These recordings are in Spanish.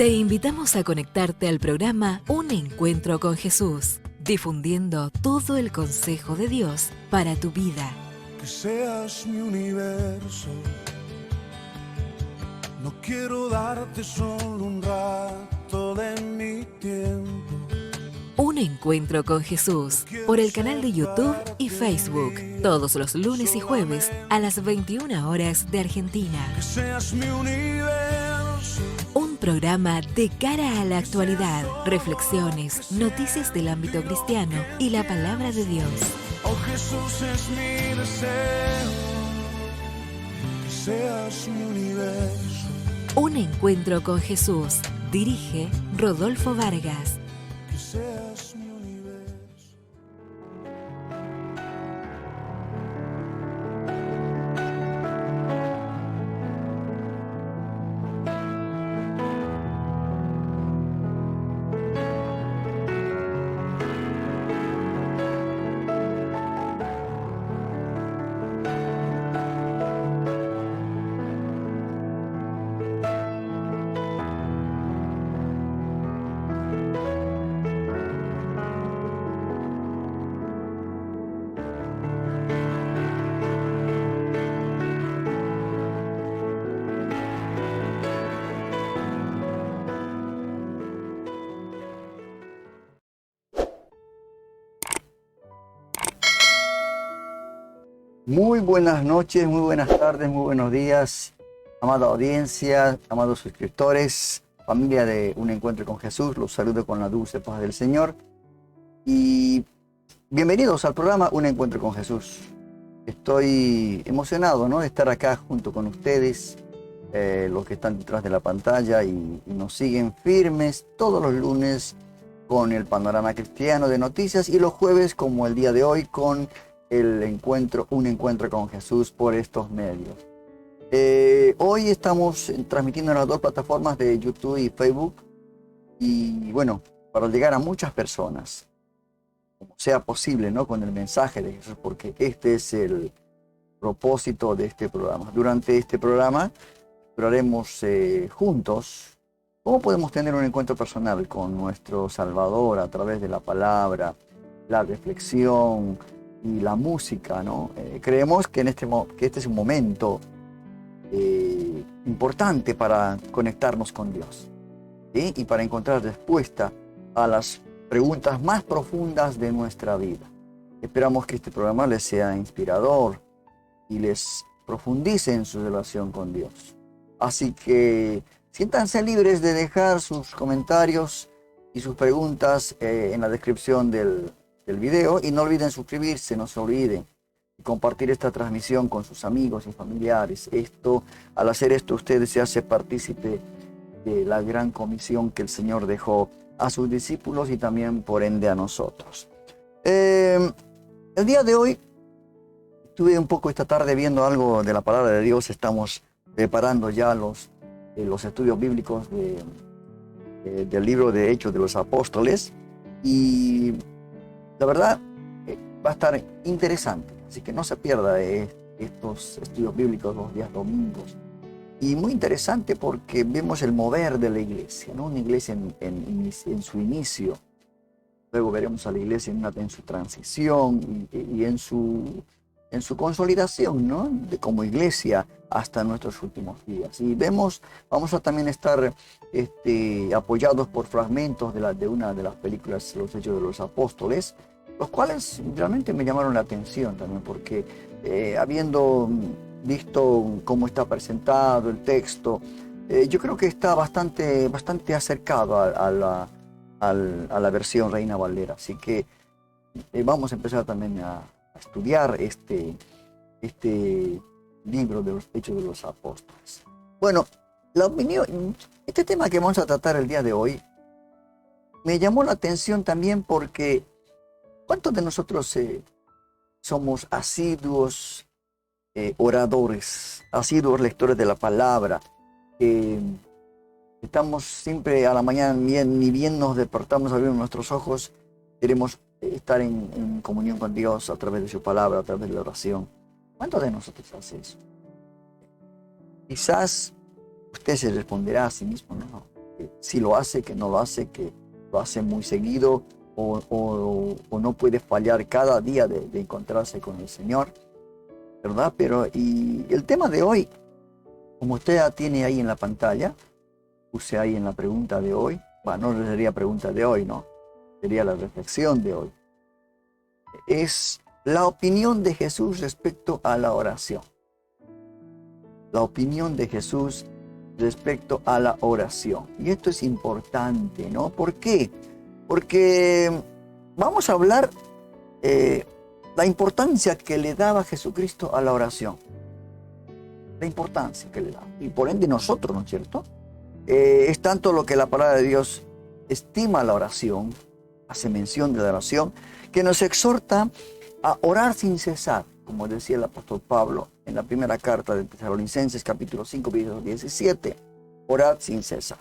Te invitamos a conectarte al programa Un Encuentro con Jesús, difundiendo todo el consejo de Dios para tu vida. Que seas mi universo, no quiero darte solo un rato de mi tiempo. Un Encuentro con Jesús, por el canal de YouTube y Facebook, todos los lunes y jueves a las 21 horas de Argentina. Que seas mi universo. Un programa de cara a la actualidad, reflexiones, noticias del ámbito cristiano y la palabra de Dios. Oh Jesús, es mi deseo, que seas mi universo. Un Encuentro con Jesús, dirige Rodolfo Vargas. Que seas mi universo. Muy buenas noches, muy buenas tardes, muy buenos días, amada audiencia, amados suscriptores, familia de Un Encuentro con Jesús. Los saludo con la dulce paz del Señor y bienvenidos al programa Un Encuentro con Jesús. Estoy emocionado, ¿no?, de estar acá junto con ustedes, los que están detrás de la pantalla y nos siguen firmes todos los lunes con el panorama cristiano de noticias y los jueves, como el día de hoy, con Un Encuentro con Jesús por estos medios. Hoy estamos transmitiendo en las dos plataformas de YouTube y Facebook. Y bueno, para llegar a muchas personas, como sea posible, ¿no?, con el mensaje de Jesús, porque este es el propósito de este programa. Durante este programa exploraremos juntos cómo podemos tener un encuentro personal con nuestro Salvador a través de la palabra, la reflexión y la música, ¿no? Creemos que este es un momento importante para conectarnos con Dios, ¿sí?, y para encontrar respuesta a las preguntas más profundas de nuestra vida. Esperamos que este programa les sea inspirador y les profundice en su relación con Dios. Así que siéntanse libres de dejar sus comentarios y sus preguntas en la descripción del video, y no olviden suscribirse, no se olviden, y compartir esta transmisión con sus amigos y familiares. Al hacer esto, ustedes se hace partícipe de la gran comisión que el Señor dejó a sus discípulos y también por ende a nosotros. El día de hoy estuve un poco esta tarde viendo algo de la palabra de Dios. Estamos preparando ya los estudios bíblicos del libro de Hechos de los Apóstoles, y la verdad va a estar interesante, así que no se pierda estos estudios bíblicos los días domingos. Y muy interesante porque vemos el mover de la iglesia, ¿no? Una iglesia en su inicio, luego veremos a la iglesia en su transición y en su consolidación, ¿no?, como iglesia hasta nuestros últimos días. Y vamos a también estar apoyados por fragmentos de una de las películas, Los Hechos de los Apóstoles, los cuales realmente me llamaron la atención también, porque habiendo visto cómo está presentado el texto, yo creo que está bastante acercado a la versión Reina Valera. Así que vamos a empezar también a estudiar este libro de los Hechos de los Apóstoles. Bueno, este tema que vamos a tratar el día de hoy me llamó la atención también porque ¿cuántos de nosotros somos asiduos oradores, asiduos lectores de la palabra? Estamos siempre a la mañana, ni bien nos despertamos, abrimos nuestros ojos, queremos estar en comunión con Dios a través de su palabra, a través de la oración. ¿Cuántos de nosotros hace eso? Quizás usted se responderá a sí mismo, no, si lo hace, que no lo hace, que lo hace muy seguido o no puede fallar cada día de encontrarse con el Señor, ¿verdad? Pero y el tema de hoy, como usted ya tiene ahí en la pantalla, puse ahí en la pregunta de hoy, bueno, no sería pregunta de hoy, ¿no? Sería la reflexión de hoy. Es la opinión de Jesús respecto a la oración. La opinión de Jesús respecto a la oración. Y esto es importante, ¿no? ¿Por qué? Porque vamos a hablar la importancia que le daba Jesucristo a la oración. La importancia que le daba. Y por ende nosotros, ¿no es cierto? Es tanto lo que la palabra de Dios estima la oración, hace mención de la oración, que nos exhorta a orar sin cesar, como decía el apóstol Pablo en la primera carta de Tesalonicenses, capítulo 5, versículo 17, orad sin cesar.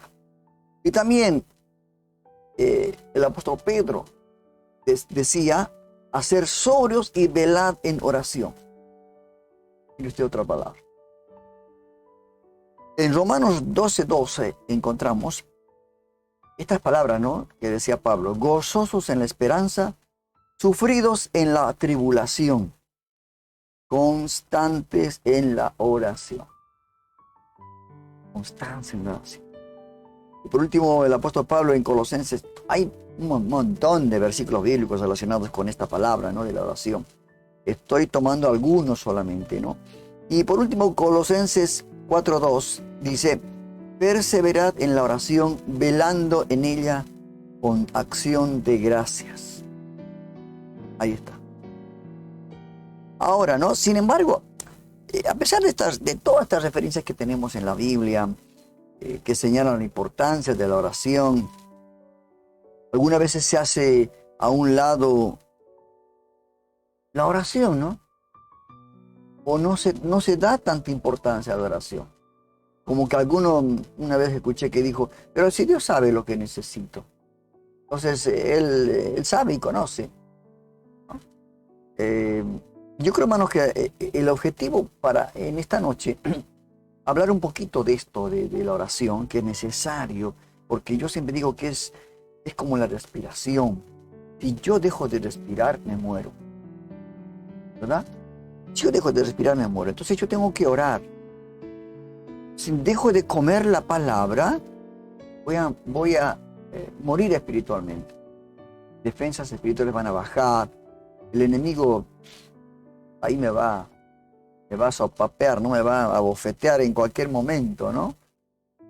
Y también el apóstol Pedro decía, hacer sobrios y velad en oración. Mire usted otra palabra. En Romanos 12:12 encontramos estas palabras, ¿no? Que decía Pablo, gozosos en la esperanza, sufridos en la tribulación, constantes en la oración. Constantes en la oración. Y por último, el apóstol Pablo en Colosenses, hay un montón de versículos bíblicos relacionados con esta palabra, ¿no? De la oración. Estoy tomando algunos solamente, ¿no? Y por último, Colosenses 4:2 dice, perseverad en la oración, velando en ella con acción de gracias. Ahí está. Ahora, ¿no? Sin embargo, a pesar de todas estas referencias que tenemos en la Biblia, que señalan la importancia de la oración, algunas veces se hace a un lado la oración, ¿no? O no se da tanta importancia a la oración. Como que una vez escuché que dijo, pero si Dios sabe lo que necesito. Entonces, Él sabe y conoce, ¿no? Yo creo, hermanos, que el objetivo en esta noche, hablar un poquito de esto, de la oración, que es necesario, porque yo siempre digo que es como la respiración. Si yo dejo de respirar, me muero, ¿verdad? Si yo dejo de respirar, me muero. Entonces yo tengo que orar. Si dejo de comer la palabra, voy a morir espiritualmente. Defensas espirituales van a bajar. El enemigo ahí me va a sopapear, ¿no? Me va a bofetear en cualquier momento, ¿no?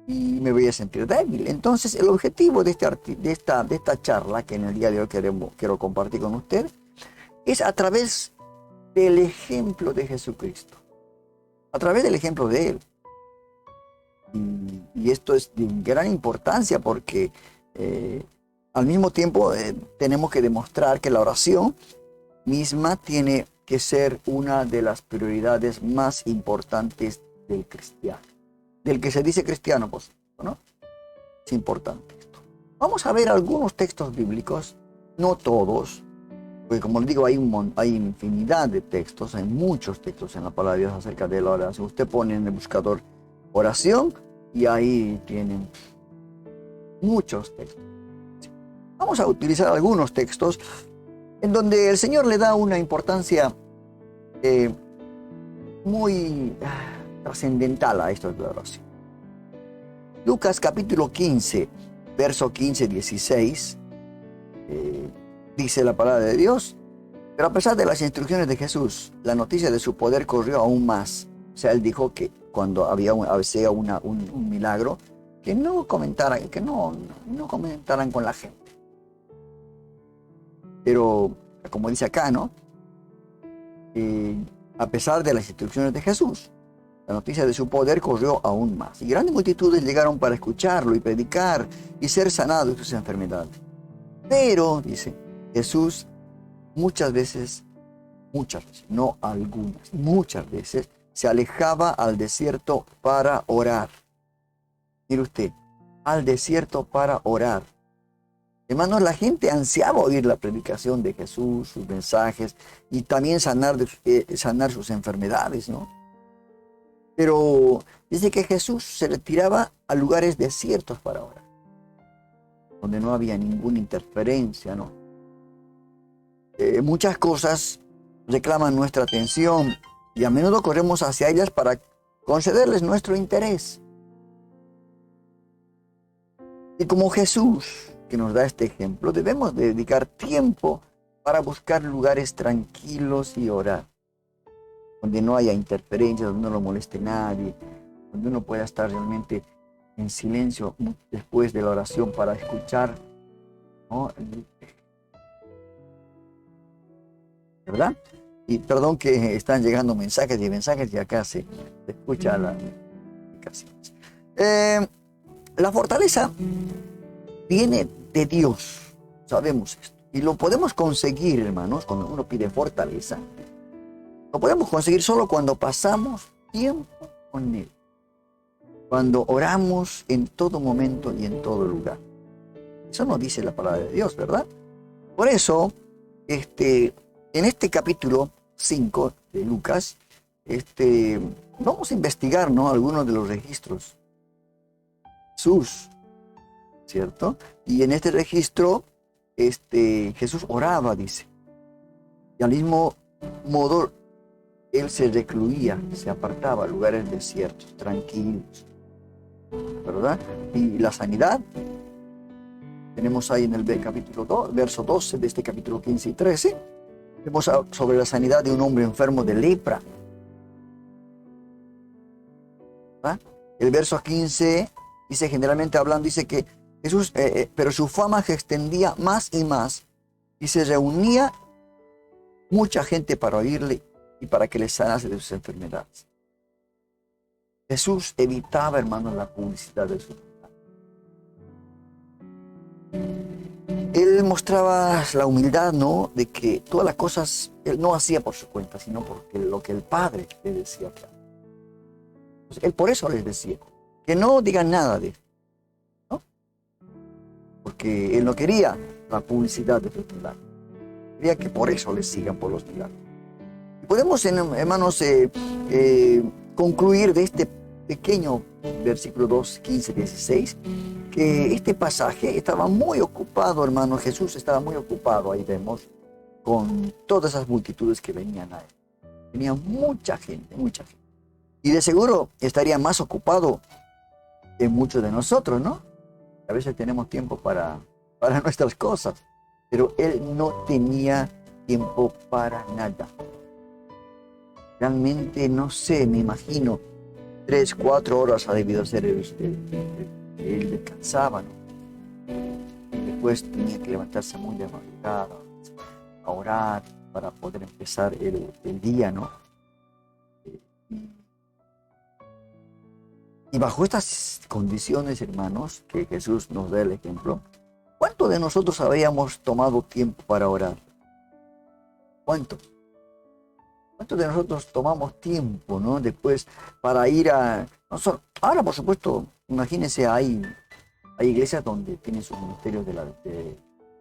Y me voy a sentir débil. Entonces, el objetivo de esta charla, que en el día de hoy quiero compartir con usted, es a través del ejemplo de Jesucristo. A través del ejemplo de Él. Y esto es de gran importancia porque al mismo tiempo tenemos que demostrar que la oración misma tiene que ser una de las prioridades más importantes del cristiano. Del que se dice cristiano, pues, ¿no? Es importante esto. Vamos a ver algunos textos bíblicos, no todos, porque como les digo, hay infinidad de textos, hay muchos textos en la palabra de Dios acerca de la oración. Usted pone en el buscador oración y ahí tienen muchos textos. Vamos a utilizar algunos textos en donde el Señor le da una importancia muy trascendental a esto de la oración. Lucas capítulo 15, verso 15-16, dice la palabra de Dios, pero a pesar de las instrucciones de Jesús, la noticia de su poder corrió aún más. O sea, él dijo que cuando había un milagro, que no comentaran con la gente. Pero, como dice acá, ¿no? A pesar de las instrucciones de Jesús, la noticia de su poder corrió aún más. Y grandes multitudes llegaron para escucharlo y predicar y ser sanados de sus enfermedades. Pero, dice, Jesús muchas veces, no algunas, muchas veces se alejaba al desierto para orar. Mire usted, al desierto para orar. Hermanos, la gente ansiaba oír la predicación de Jesús, sus mensajes, y también sanar sus enfermedades, ¿no? Pero dice que Jesús se retiraba a lugares desiertos para orar. donde no había ninguna interferencia, ¿no? Muchas cosas reclaman nuestra atención y a menudo corremos hacia ellas para concederles nuestro interés. Y como Jesús, que nos da este ejemplo, debemos dedicar tiempo para buscar lugares tranquilos y orar, donde no haya interferencias, donde no lo moleste nadie, donde uno pueda estar realmente en silencio después de la oración para escuchar, ¿no? ¿Verdad? Y perdón que están llegando mensajes y acá se escucha la comunicación. La fortaleza viene de Dios, sabemos esto. Y lo podemos conseguir, hermanos, cuando uno pide fortaleza. Lo podemos conseguir solo cuando pasamos tiempo con Él. Cuando oramos en todo momento y en todo lugar. Eso nos dice la palabra de Dios, ¿verdad? Por eso, en este capítulo 5 de Lucas, vamos a investigar, ¿no?, algunos de los registros. Jesús, ¿cierto? Y en este registro, Jesús oraba, dice. Y al mismo modo, Él se recluía, se apartaba a lugares desiertos, tranquilos, ¿verdad? Y la sanidad, tenemos ahí en el capítulo 2, verso 12 de este capítulo 15 y 13, vemos sobre la sanidad de un hombre enfermo de lepra. ¿verdad? El verso 15 dice, generalmente hablando, dice que Jesús, pero su fama se extendía más y más y se reunía mucha gente para oírle y para que le sanase de sus enfermedades. Jesús evitaba, hermanos, la publicidad de su vida. Él mostraba la humildad, ¿no?, de que todas las cosas Él no hacía por su cuenta, sino porque lo que el Padre le decía. Entonces, Él por eso les decía que no digan nada de esto, ¿no? Porque Él no quería la publicidad de sus milagros. Quería que por eso les sigan por los milagros. Y podemos, hermanos, concluir de este pequeño versículo 2, 15, 16, que este pasaje estaba muy ocupado, hermano. Jesús estaba muy ocupado, ahí vemos, con todas esas multitudes que venían a él. Venía mucha gente, mucha gente. Y de seguro estaría más ocupado que muchos de nosotros, ¿no? A veces tenemos tiempo para nuestras cosas, pero él no tenía tiempo para nada. Realmente, no sé, me imagino, 3, 4 horas ha debido ser él descansaba, ¿no? Y después tenía que levantarse muy de madrugada a orar para poder empezar el día, ¿no? Y bajo estas condiciones, hermanos, que Jesús nos da el ejemplo, ¿cuánto de nosotros habríamos tomado tiempo para orar? ¿Cuánto? ¿Cuántos de nosotros tomamos tiempo, ¿no?, después para ir a... Ahora, por supuesto, imagínense, hay iglesias donde tienen sus ministerios,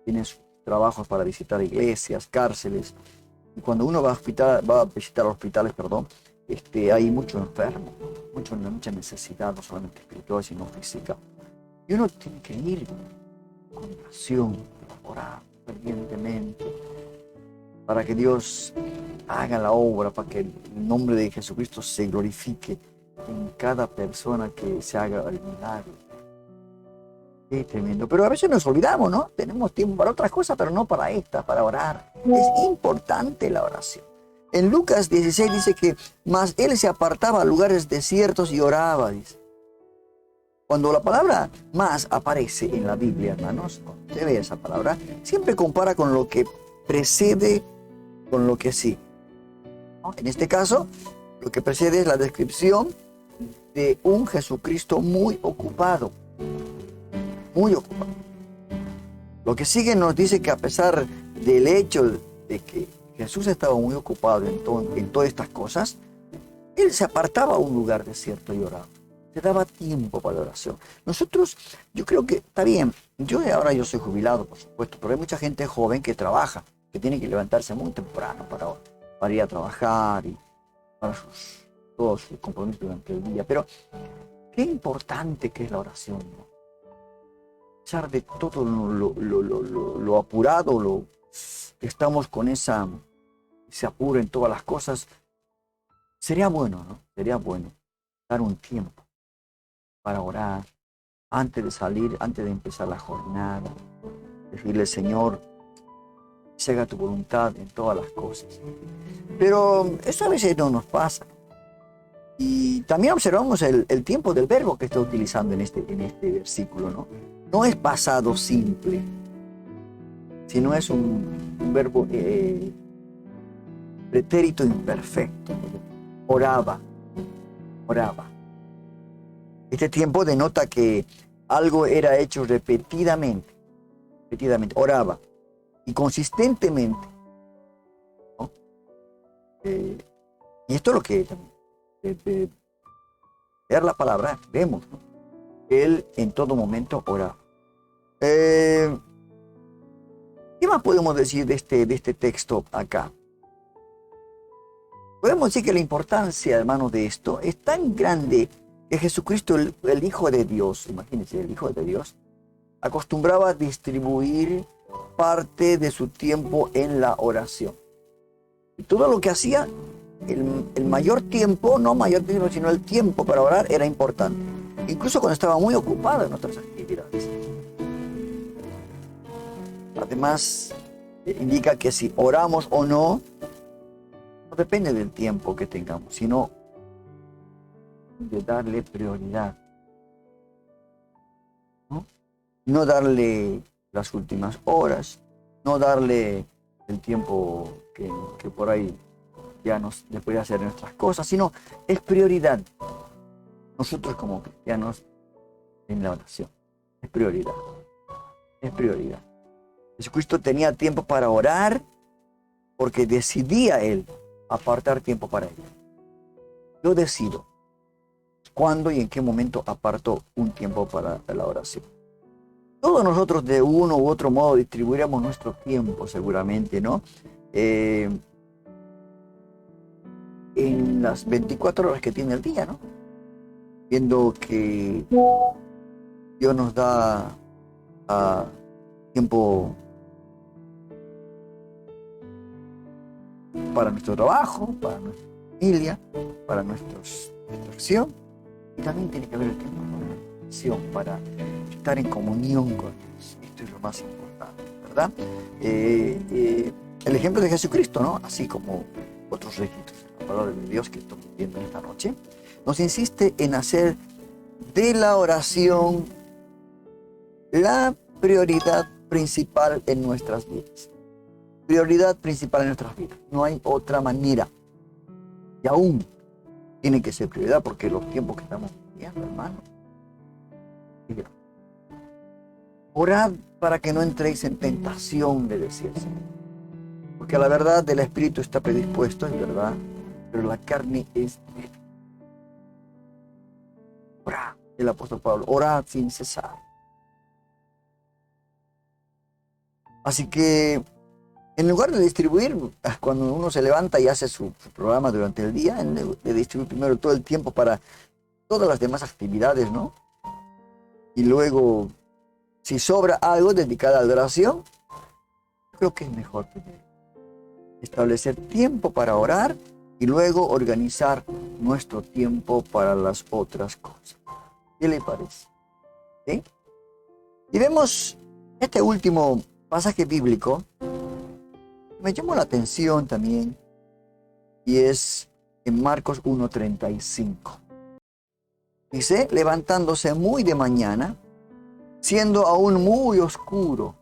tienen sus trabajos para visitar iglesias, cárceles. Y cuando uno va a visitar hospitales, hay muchos enfermos, mucha necesidad, no solamente espiritual, sino física. Y uno tiene que ir con oración, orar fervientemente, para que Dios haga la obra, para que el nombre de Jesucristo se glorifique en cada persona que se haga el milagro. Qué tremendo. Pero a veces nos olvidamos, ¿no? Tenemos tiempo para otras cosas, pero no para esta, para orar. Es importante la oración. En Lucas 16 dice que más él se apartaba a lugares desiertos y oraba, dice. Cuando la palabra más aparece en la Biblia, hermanos, cuando se ve esa palabra, siempre compara con lo que precede con lo que sigue. ¿No? En este caso, lo que precede es la descripción de un Jesucristo muy ocupado. Muy ocupado. Lo que sigue nos dice que a pesar del hecho de que Jesús estaba muy ocupado en todas estas cosas, él se apartaba a un lugar desierto y oraba. Se daba tiempo para la oración. Nosotros, yo creo que está bien. Ahora yo soy jubilado, por supuesto, pero hay mucha gente joven que trabaja, que tiene que levantarse muy temprano para ir a trabajar y para todos sus compromisos durante el día. Pero qué importante que es la oración, ¿no? pesar de todo lo apurado, estamos con ese apuro en todas las cosas, sería bueno, ¿no? Sería bueno dar un tiempo para orar antes de salir, antes de empezar la jornada. Decirle, Señor, se haga tu voluntad en todas las cosas. Pero eso a veces no nos pasa. Y también observamos el tiempo del verbo que está utilizando en este versículo, ¿no? No es pasado simple, sino es un verbo pretérito imperfecto. Oraba. Este tiempo denota que algo era hecho repetidamente, oraba, y consistentemente, ¿no? Y esto es lo que leer la palabra vemos, ¿no? Él en todo momento oraba. ¿Qué más podemos decir de este texto acá? Podemos decir que la importancia, hermanos, de esto es tan grande que Jesucristo, el Hijo de Dios, imagínense, el Hijo de Dios, acostumbraba a distribuir parte de su tiempo en la oración. Y todo lo que hacía, el mayor tiempo, no mayor tiempo, sino el tiempo para orar era importante. Incluso cuando estaba muy ocupado en otras actividades. Además, indica que si oramos o no depende del tiempo que tengamos, sino de darle prioridad. No darle las últimas horas, no darle el tiempo que por ahí ya le puede hacer nuestras cosas, sino es prioridad. Nosotros como cristianos en la oración, es prioridad. Jesucristo tenía tiempo para orar porque decidía Él apartar tiempo para Él. Yo decido cuándo y en qué momento aparto un tiempo para la oración. Todos nosotros de uno u otro modo distribuiremos nuestro tiempo seguramente, ¿no? En las 24 horas que tiene el día, ¿no? Viendo que Dios nos da tiempo para nuestro trabajo, para nuestra familia, para nuestra acción. Y también tiene que haber el tiempo para la acción, para estar en comunión con Dios. Esto es lo más importante, ¿verdad? El ejemplo de Jesucristo, ¿no? Así como otros registros de la palabra de Dios que estamos viendo esta noche, nos insiste en hacer de la oración la prioridad principal en nuestras vidas. Prioridad principal en nuestras vidas. No hay otra manera. Y aún tiene que ser prioridad porque los tiempos que estamos viviendo, hermano. Orad para que no entréis en tentación, le decía el Señor. Porque la verdad del Espíritu está predispuesto, es verdad, pero la carne es débil. Orad, el apóstol Pablo, orad sin cesar. Así que, en lugar de distribuir, cuando uno se levanta y hace su programa durante el día, de distribuir primero todo el tiempo para todas las demás actividades, ¿no? Y luego, si sobra algo dedicado a la oración, creo que es mejor establecer tiempo para orar y luego organizar nuestro tiempo para las otras cosas. ¿Qué le parece? ¿Sí? Y vemos este último pasaje bíblico. Me llamó la atención también, y es en Marcos 1:35. Dice, levantándose muy de mañana, siendo aún muy oscuro,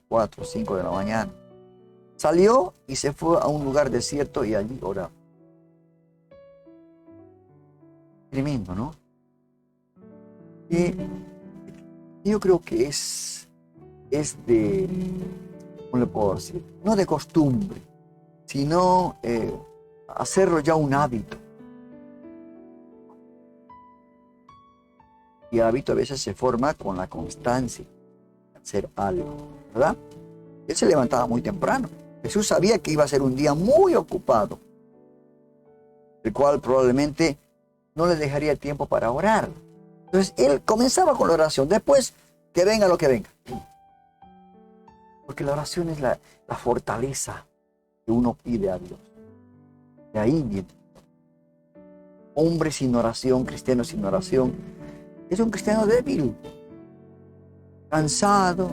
4 o 5 de la mañana, salió y se fue a un lugar desierto y allí oraba. Tremendo, ¿no? Y yo creo que es de, ¿cómo le puedo decir? No de costumbre, sino hacerlo ya un hábito. Y el hábito a veces se forma con la constancia de hacer algo, ¿verdad? Él se levantaba muy temprano. Jesús sabía que iba a ser un día muy ocupado, el cual probablemente no le dejaría tiempo para orar. Entonces él comenzaba con la oración, después que venga lo que venga. Porque la oración es la fortaleza que uno pide a Dios. De ahí viene. Hombre sin oración, cristiano sin oración, es un cristiano débil, cansado,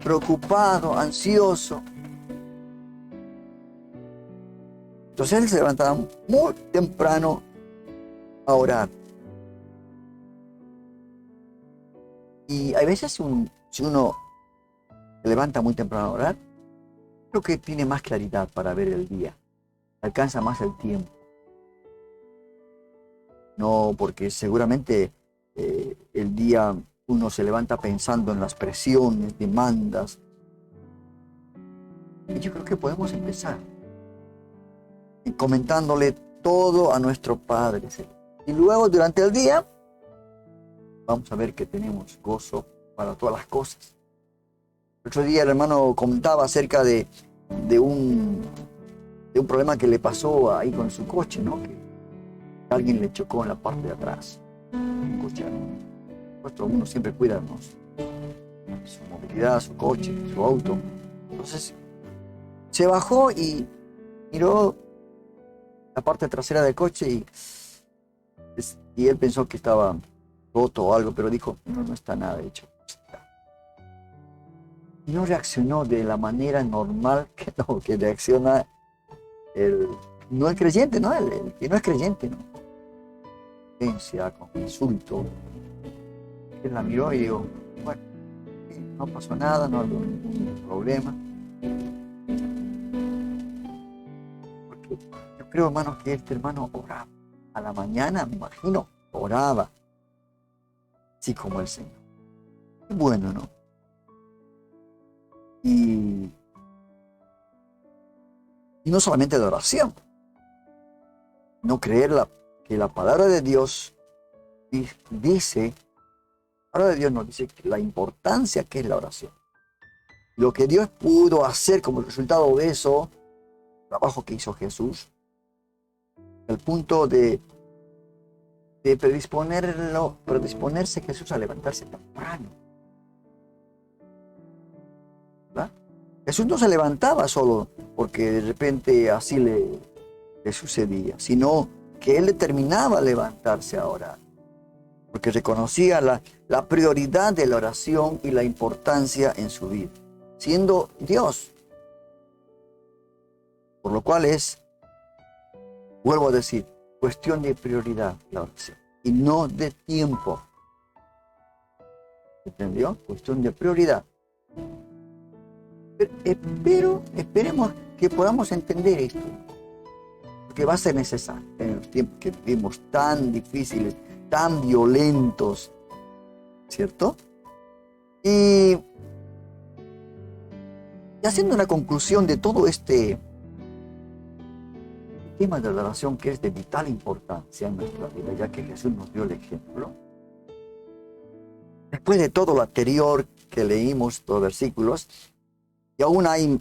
preocupado, ansioso. Entonces él se levantaba muy temprano a orar. Y a veces si uno se levanta muy temprano a orar, creo que tiene más claridad para ver el día, alcanza más el tiempo. No, porque seguramente el día uno se levanta pensando en las presiones, demandas. Y yo creo que podemos empezar comentándole todo a nuestro Padre. Y luego durante el día vamos a ver que tenemos gozo para todas las cosas. El otro día el hermano comentaba acerca de un problema que le pasó ahí con su coche, ¿no? Que alguien le chocó en la parte de atrás. Un coche. Uno siempre cuida, ¿no?, su movilidad, su coche, su auto. Entonces se bajó y miró la parte trasera del coche y él pensó que estaba roto o algo, pero dijo, no está nada hecho. Y no reaccionó de la manera normal que reacciona no el creyente, ¿no? El que no es creyente, ¿no? Con insulto. Él la miró y dijo, bueno, no pasó nada, no hubo ningún problema. Porque yo creo, hermanos, que este hermano oraba. A la mañana, me imagino, oraba. Así como el Señor. Qué bueno, ¿no? Y no solamente de oración. No creer que la palabra de Dios dice, la palabra de Dios nos dice la importancia que es la oración. Lo que Dios pudo hacer como resultado de eso, el trabajo que hizo Jesús, el punto de predisponerse Jesús a levantarse temprano. ¿Verdad? Jesús no se levantaba solo porque de repente así le sucedía, sino que él determinaba levantarse a orar, porque reconocía la prioridad de la oración y la importancia en su vida, siendo Dios. Por lo cual vuelvo a decir, cuestión de prioridad la oración y no de tiempo. ¿Entendió? Cuestión de prioridad. Pero esperemos que podamos entender esto, porque va a ser necesario en los tiempos que vivimos tan difíciles, tan violentos, ¿cierto? Y haciendo una conclusión de todo este tema de la oración, que es de vital importancia en nuestra vida, ya que Jesús nos dio el ejemplo. Después de todo lo anterior que leímos, los versículos, y aún hay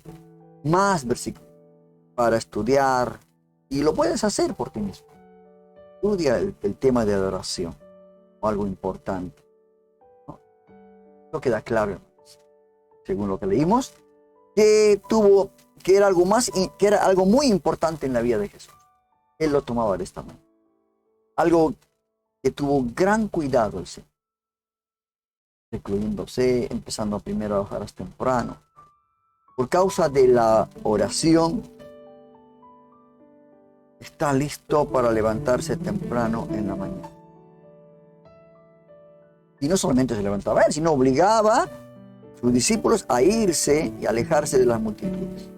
más versículos para estudiar, y lo puedes hacer por ti mismo. Estudia el tema de adoración, o algo importante, ¿no? No queda claro, según lo que leímos, que era algo muy importante en la vida de Jesús. Él lo tomaba de esta manera. Algo que tuvo gran cuidado el Señor, recluyéndose, empezando primero a orar temprano. Por causa de la oración, está listo para levantarse temprano en la mañana. Y no solamente se levantaba él, sino obligaba a sus discípulos a irse y alejarse de las multitudes.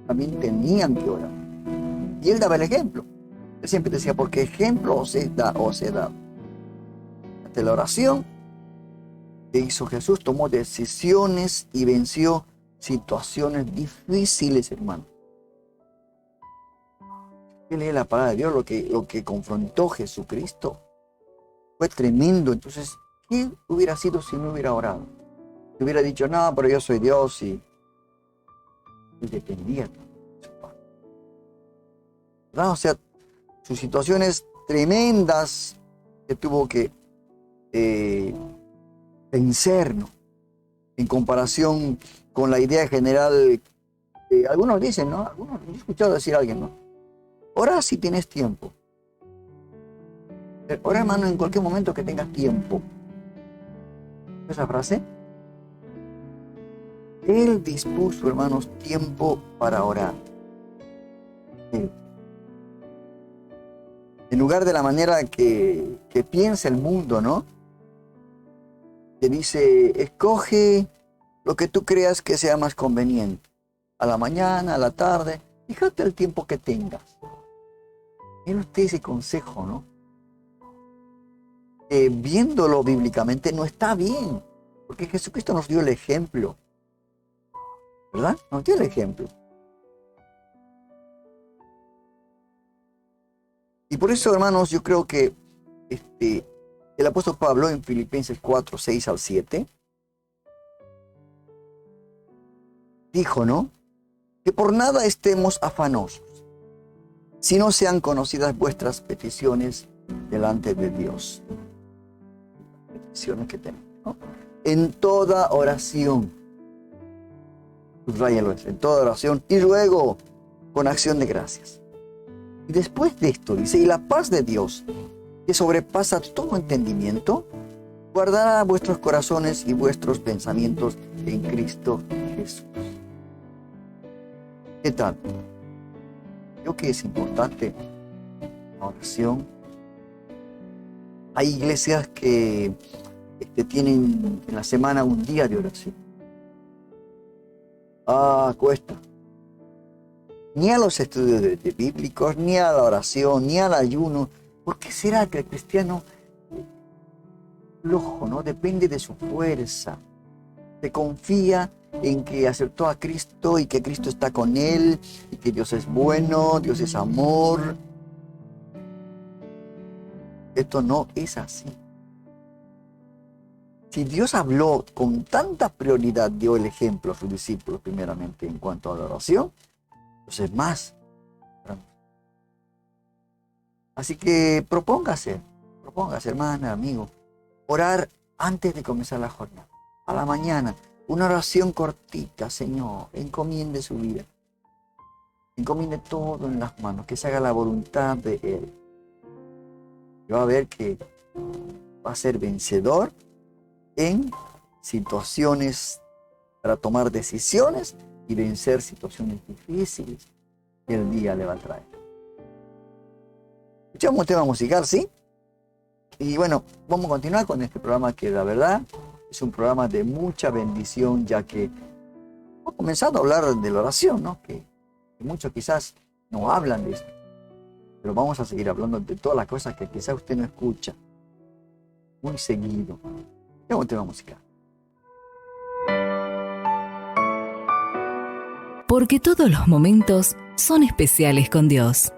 También tenían que orar. Y él daba el ejemplo. Él siempre decía, porque ejemplo os he dado. Ante la oración que hizo Jesús, tomó decisiones y venció situaciones difíciles, hermano. Que lee la palabra de Dios, lo que confrontó Jesucristo fue tremendo. Entonces, ¿qué hubiera sido si no hubiera orado? Si hubiera dicho, no, pero yo soy Dios, y dependía de su Padre, ¿verdad? O sea, sus situaciones tremendas que tuvo que vencernos en comparación con la idea general. Algunos dicen, ¿no? He escuchado decir a alguien, ¿no? Ora si tienes tiempo. Ora, hermano, en cualquier momento que tengas tiempo. ¿Esa frase? Él dispuso, hermanos, tiempo para orar. En lugar de la manera que piensa el mundo, ¿no? Que dice, escoge lo que tú creas que sea más conveniente. A la mañana, a la tarde, fíjate el tiempo que tengas. Mira usted ese consejo, ¿no? Viéndolo bíblicamente no está bien, porque Jesucristo nos dio el ejemplo, ¿verdad? Nos dio el ejemplo. Y por eso, hermanos, yo creo que el apóstol Pablo en Filipenses 4, 6 al 7, dijo, ¿no? Que por nada estemos afanosos, si no sean conocidas vuestras peticiones delante de Dios. Peticiones que tenemos, ¿no? En toda oración, subrayalo, en toda oración, y luego con acción de gracias. Y después de esto dice, y la paz de Dios, que sobrepasa todo entendimiento, guardará vuestros corazones y vuestros pensamientos en Cristo Jesús. ¿Qué tal? Creo que es importante la oración. Hay iglesias que tienen en la semana un día de oración. Cuesta. Ni a los estudios de bíblicos, ni a la oración, ni al ayuno. ¿Por qué será que el cristiano flojo, no? Depende de su fuerza. Se confía en que aceptó a Cristo y que Cristo está con él y que Dios es bueno, Dios es amor. Esto no es así. Si Dios habló con tanta prioridad, dio el ejemplo a sus discípulos primeramente en cuanto a la oración, entonces más. Así que propóngase, hermana, amigo, orar antes de comenzar la jornada, a la mañana, una oración cortita. Señor, encomiende su vida, encomiende todo en las manos, que se haga la voluntad de Él. Y va a ver que va a ser vencedor en situaciones para tomar decisiones y vencer situaciones difíciles que el día le va a traer. Escuchamos un tema musical, ¿sí? Y bueno, vamos a continuar con este programa que la verdad es un programa de mucha bendición, ya que hemos comenzado a hablar de la oración, ¿no? Que muchos quizás no hablan de esto, pero vamos a seguir hablando de todas las cosas que quizás usted no escucha muy seguido. Escuchamos un tema musical. Porque todos los momentos son especiales con Dios.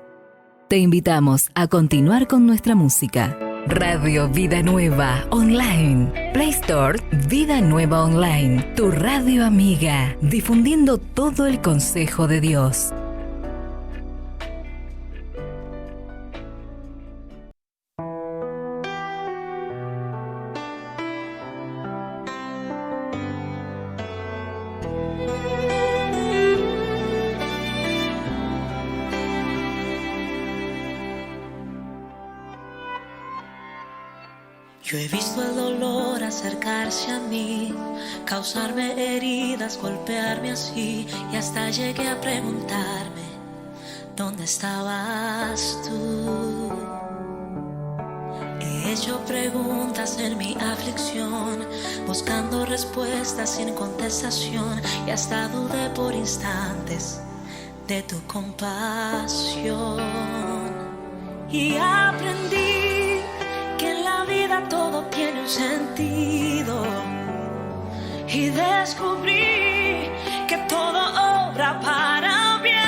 Te invitamos a continuar con nuestra música. Radio Vida Nueva Online. Play Store Vida Nueva Online. Tu radio amiga. Difundiendo todo el consejo de Dios. Yo he visto el dolor acercarse a mí, causarme heridas, golpearme así, y hasta llegué a preguntarme, ¿dónde estabas tú? He hecho preguntas en mi aflicción, buscando respuestas sin contestación, y hasta dudé por instantes de tu compasión. Y aprendí que en la vida todo tiene un sentido, y descubrí que todo obra para bien,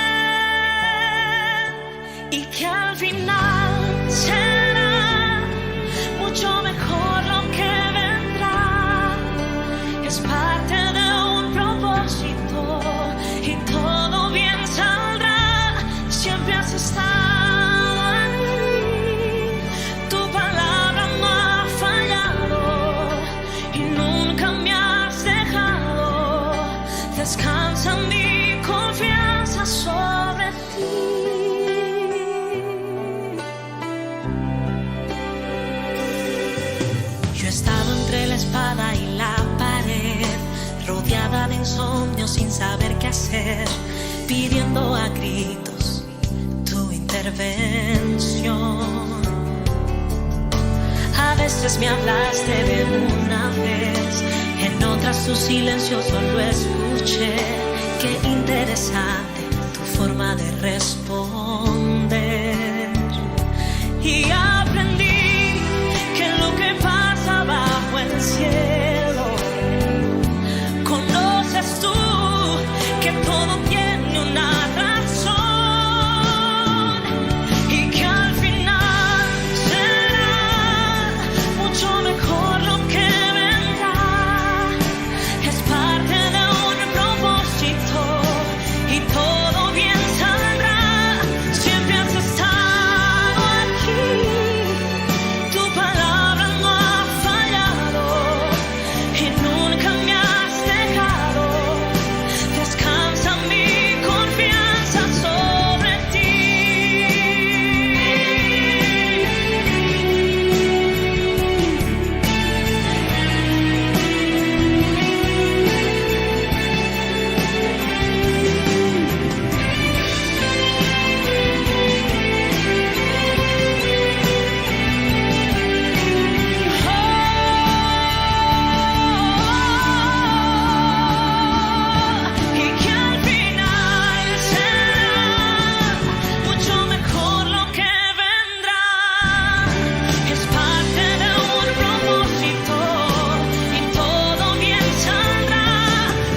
y que al final será mucho mejor lo que vendrá. Es parte de un propósito y todo bien saldrá. Siempre has estado. Tu palabra no ha fallado. la espada y la pared, rodeada de insomnio sin saber qué hacer, pidiendo a gritos tu intervención. A veces me hablaste de una vez, en otras tu silencio solo escuché. Qué interesante tu forma de responder. Y aprendí que lo que pasa bajo el cielo, conoces tú, que todo tiene una razón. Y que al final será mucho mejor lo que vendrá. Es parte de un propósito y todo bien saldrá. Siempre has estado aquí, tu palabra no ha fallado y nunca me has dejado. Descansa mi confianza sobre ti. Y que al final será mucho mejor lo que vendrá. Es parte de un propósito y todo bien saldrá.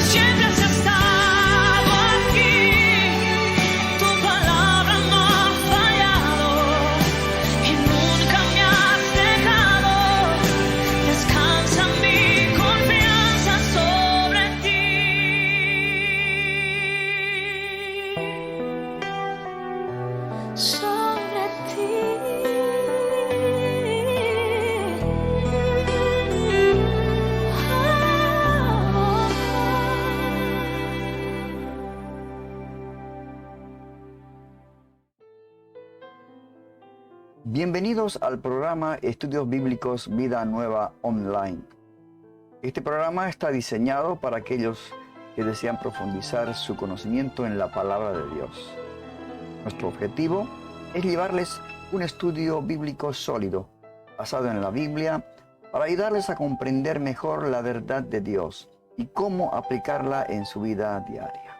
Siempre has estado aquí, tu palabra no ha fallado y nunca me has dejado. Descansa mi confianza sobre ti. Sobre ti. Bienvenidos al programa Estudios Bíblicos Vida Nueva Online. Este programa está diseñado para aquellos que desean profundizar su conocimiento en la palabra de Dios. Nuestro objetivo es llevarles un estudio bíblico sólido, basado en la Biblia, para ayudarles a comprender mejor la verdad de Dios y cómo aplicarla en su vida diaria.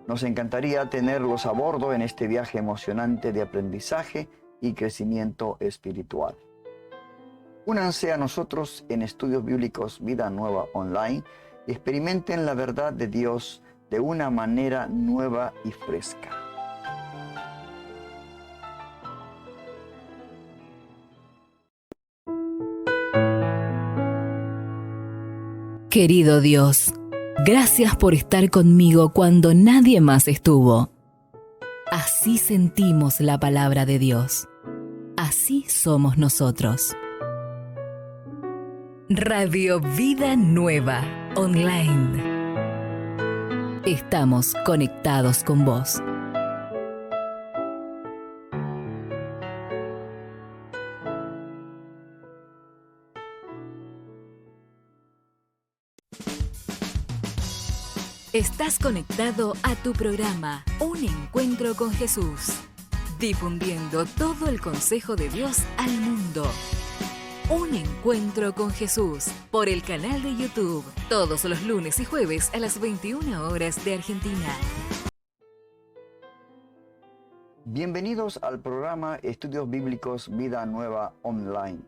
Nos encantaría tenerlos a bordo en este viaje emocionante de aprendizaje y crecimiento espiritual. Únanse a nosotros en Estudios Bíblicos Vida Nueva Online y experimenten la verdad de Dios de una manera nueva y fresca. Querido Dios, gracias por estar conmigo cuando nadie más estuvo. Así sentimos la palabra de Dios. Así somos nosotros. Radio Vida Nueva Online. Estamos conectados con vos. Estás conectado a tu programa Un Encuentro con Jesús, difundiendo todo el consejo de Dios al mundo. Un Encuentro con Jesús por el canal de YouTube, todos los lunes y jueves a las 21 horas de Argentina. Bienvenidos al programa Estudios Bíblicos Vida Nueva Online.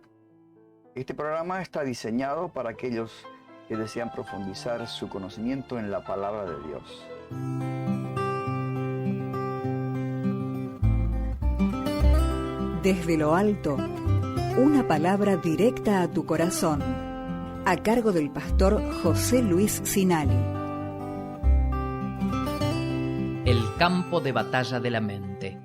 Este programa está diseñado para aquellos que desean profundizar su conocimiento en la palabra de Dios. Desde lo alto, una palabra directa a tu corazón, a cargo del pastor José Luis Sinali. El campo de batalla de la mente.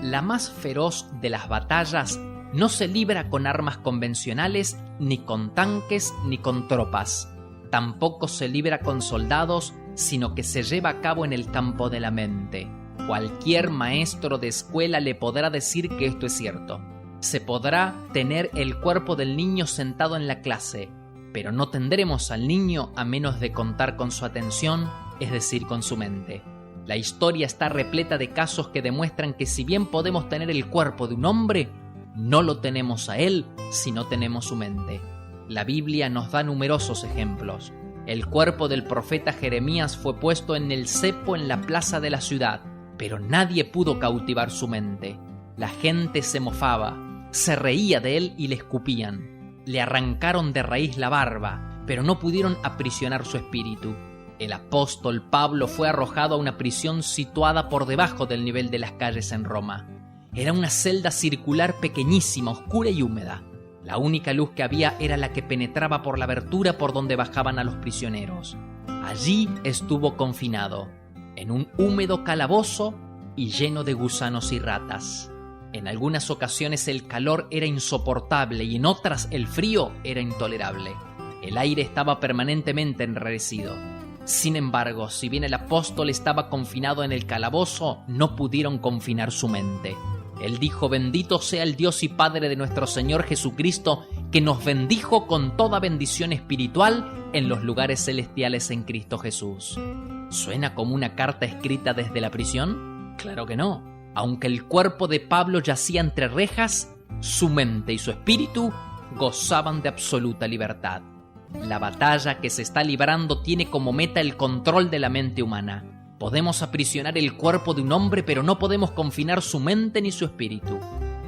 La más feroz de las batallas no se libra con armas convencionales, ni con tanques, ni con tropas. Tampoco se libra con soldados, sino que se lleva a cabo en el campo de la mente. Cualquier maestro de escuela le podrá decir que esto es cierto. Se podrá tener el cuerpo del niño sentado en la clase, pero no tendremos al niño a menos de contar con su atención, es decir, con su mente. La historia está repleta de casos que demuestran que si bien podemos tener el cuerpo de un hombre, no lo tenemos a él si no tenemos su mente. La Biblia nos da numerosos ejemplos. El cuerpo del profeta Jeremías fue puesto en el cepo en la plaza de la ciudad, pero nadie pudo cautivar su mente. La gente se mofaba, se reía de él y le escupían. Le arrancaron de raíz la barba, pero no pudieron aprisionar su espíritu. El apóstol Pablo fue arrojado a una prisión situada por debajo del nivel de las calles en Roma. Era una celda circular pequeñísima, oscura y húmeda. La única luz que había era la que penetraba por la abertura por donde bajaban a los prisioneros. Allí estuvo confinado, en un húmedo calabozo y lleno de gusanos y ratas. En algunas ocasiones el calor era insoportable y en otras el frío era intolerable. El aire estaba permanentemente enrarecido. Sin embargo, si bien el apóstol estaba confinado en el calabozo, no pudieron confinar su mente. Él dijo: bendito sea el Dios y Padre de nuestro Señor Jesucristo, que nos bendijo con toda bendición espiritual en los lugares celestiales en Cristo Jesús. ¿Suena como una carta escrita desde la prisión? Claro que no. Aunque el cuerpo de Pablo yacía entre rejas, su mente y su espíritu gozaban de absoluta libertad. La batalla que se está librando tiene como meta el control de la mente humana. Podemos aprisionar el cuerpo de un hombre, pero no podemos confinar su mente ni su espíritu.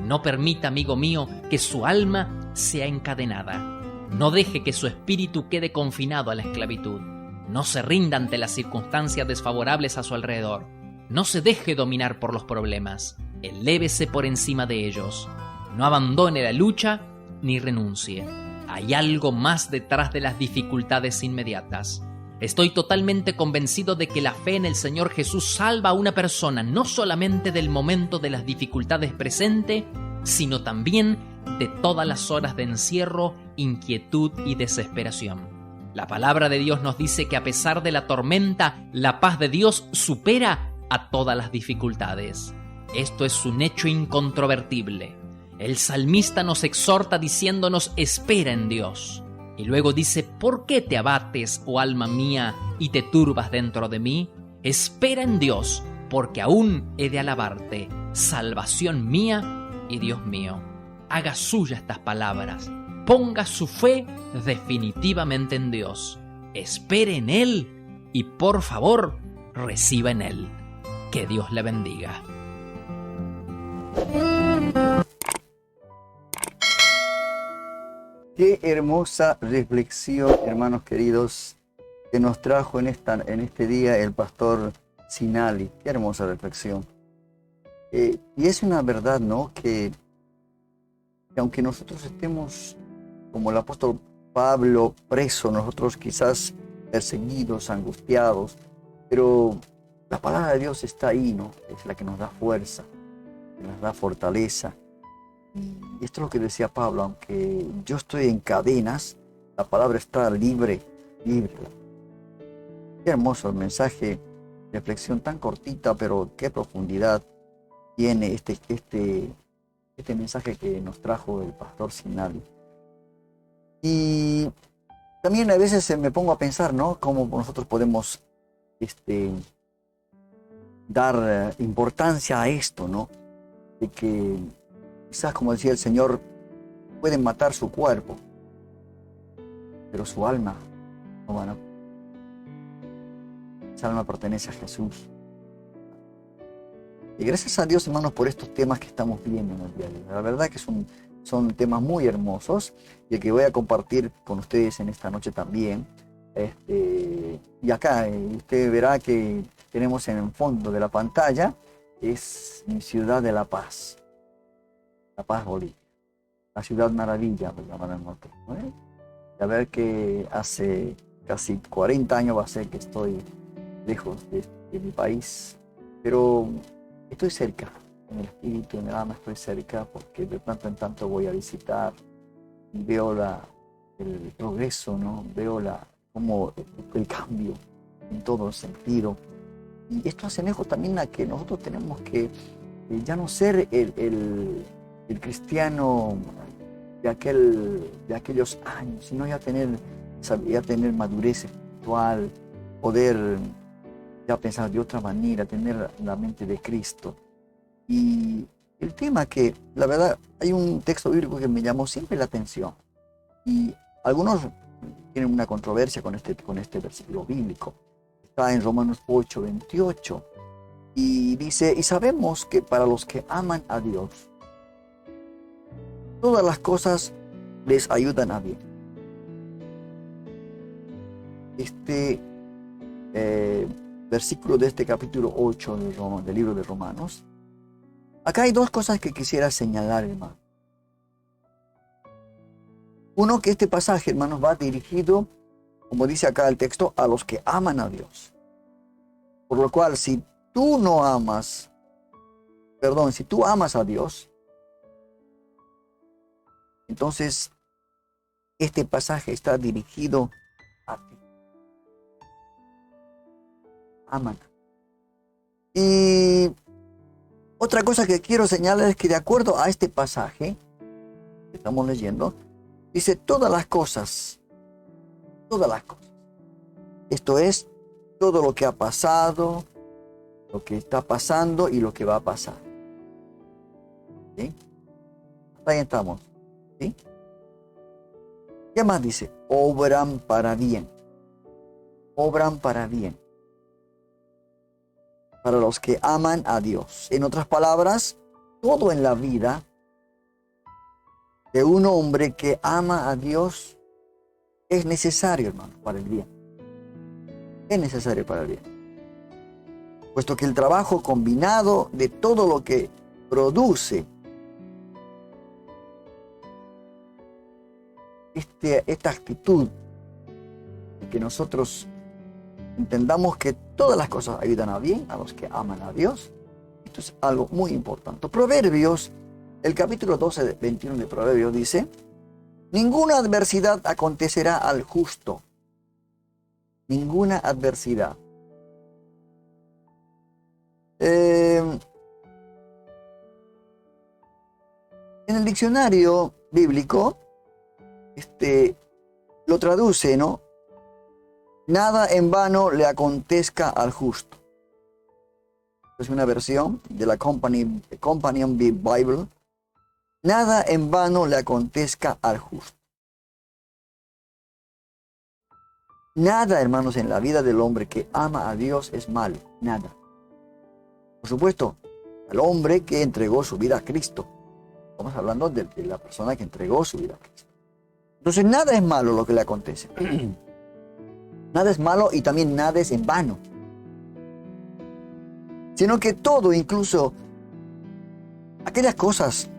No permita, amigo mío, que su alma sea encadenada. No deje que su espíritu quede confinado a la esclavitud. No se rinda ante las circunstancias desfavorables a su alrededor. No se deje dominar por los problemas. Elévese por encima de ellos. No abandone la lucha ni renuncie. Hay algo más detrás de las dificultades inmediatas. Estoy totalmente convencido de que la fe en el Señor Jesús salva a una persona no solamente del momento de las dificultades presentes, sino también de todas las horas de encierro, inquietud y desesperación. La palabra de Dios nos dice que a pesar de la tormenta, la paz de Dios supera a todas las dificultades. Esto es un hecho incontrovertible. El salmista nos exhorta diciéndonos: espera en Dios. Y luego dice: ¿por qué te abates, oh alma mía, y te turbas dentro de mí? Espera en Dios, porque aún he de alabarte, salvación mía y Dios mío. Haga suya estas palabras. Ponga su fe definitivamente en Dios. Espere en Él y, por favor, reciba en Él. Que Dios le bendiga. Qué hermosa reflexión, hermanos queridos, que nos trajo en este día el pastor Sinali. Qué hermosa reflexión. Y es una verdad, ¿no? Que aunque nosotros estemos, como el apóstol Pablo, preso, nosotros quizás perseguidos, angustiados, pero la palabra de Dios está ahí, ¿no? Es la que nos da fuerza, que nos da fortaleza. Y esto es lo que decía Pablo: aunque yo estoy en cadenas, la palabra está libre. Qué hermoso el mensaje, reflexión tan cortita, pero qué profundidad tiene este mensaje que nos trajo el pastor Sinali. Y también a veces me pongo a pensar, ¿no? Cómo nosotros podemos dar importancia a esto, ¿no? De que quizás, como decía el Señor, pueden matar su cuerpo, pero su alma no van a. Esa alma pertenece a Jesús. Y gracias a Dios, hermanos, por estos temas que estamos viendo en el día de hoy. La verdad que son temas muy hermosos y el que voy a compartir con ustedes en esta noche también. Y acá usted verá que tenemos en el fondo de la pantalla, es mi ciudad de La Paz. La Paz, Bolivia. La ciudad maravilla, pues llaman nosotros, ¿no? A ver que hace casi 40 años va a ser que estoy lejos de mi país, pero estoy cerca, en el espíritu, en el alma estoy cerca, porque de tanto en tanto voy a visitar y veo el progreso, ¿no? Veo como el cambio en todo sentido. Y esto asemejo también a que nosotros tenemos que ya no ser el cristiano de aquellos años, sino ya tener madurez espiritual, poder ya pensar de otra manera, tener la mente de Cristo. Y el tema que, la verdad, hay un texto bíblico que me llamó siempre la atención. Y algunos tienen una controversia con este versículo bíblico. Está en Romanos 8:28. Y dice, y sabemos que para los que aman a Dios, todas las cosas les ayudan a bien. Este versículo de este capítulo 8 del libro de Romanos, acá hay dos cosas que quisiera señalar, hermano. Uno, que este pasaje, hermanos, va dirigido, como dice acá el texto, a los que aman a Dios. Por lo cual, si tú amas a Dios, entonces este pasaje está dirigido a ti. Aman. Y otra cosa que quiero señalar es que de acuerdo a este pasaje que estamos leyendo, dice todas las cosas. Esto es, todo lo que ha pasado, lo que está pasando y lo que va a pasar. ¿Sí? Hasta ahí estamos. ¿Sí? ¿Qué más dice? Obran para bien. Obran para bien. Para los que aman a Dios. En otras palabras, todo en la vida de un hombre que ama a Dios es necesario, hermano, para el bien. Es necesario para el bien. Puesto que el trabajo combinado de todo lo que produce esta actitud de que nosotros entendamos que todas las cosas ayudan a bien a los que aman a Dios, esto es algo muy importante. Proverbios, el capítulo 12, 21 de Proverbios dice, ninguna adversidad acontecerá al justo. Ninguna adversidad. En el diccionario bíblico, lo traduce, ¿no? Nada en vano le acontezca al justo. Es una versión de la Companion Bible. Nada en vano le acontezca al justo. Nada, hermanos, en la vida del hombre que ama a Dios es malo. Nada. Por supuesto, al hombre que entregó su vida a Cristo. Estamos hablando de la persona que entregó su vida a Cristo. Entonces, nada es malo lo que le acontece. Nada es malo y también nada es en vano. Sino que todo, incluso aquellas cosas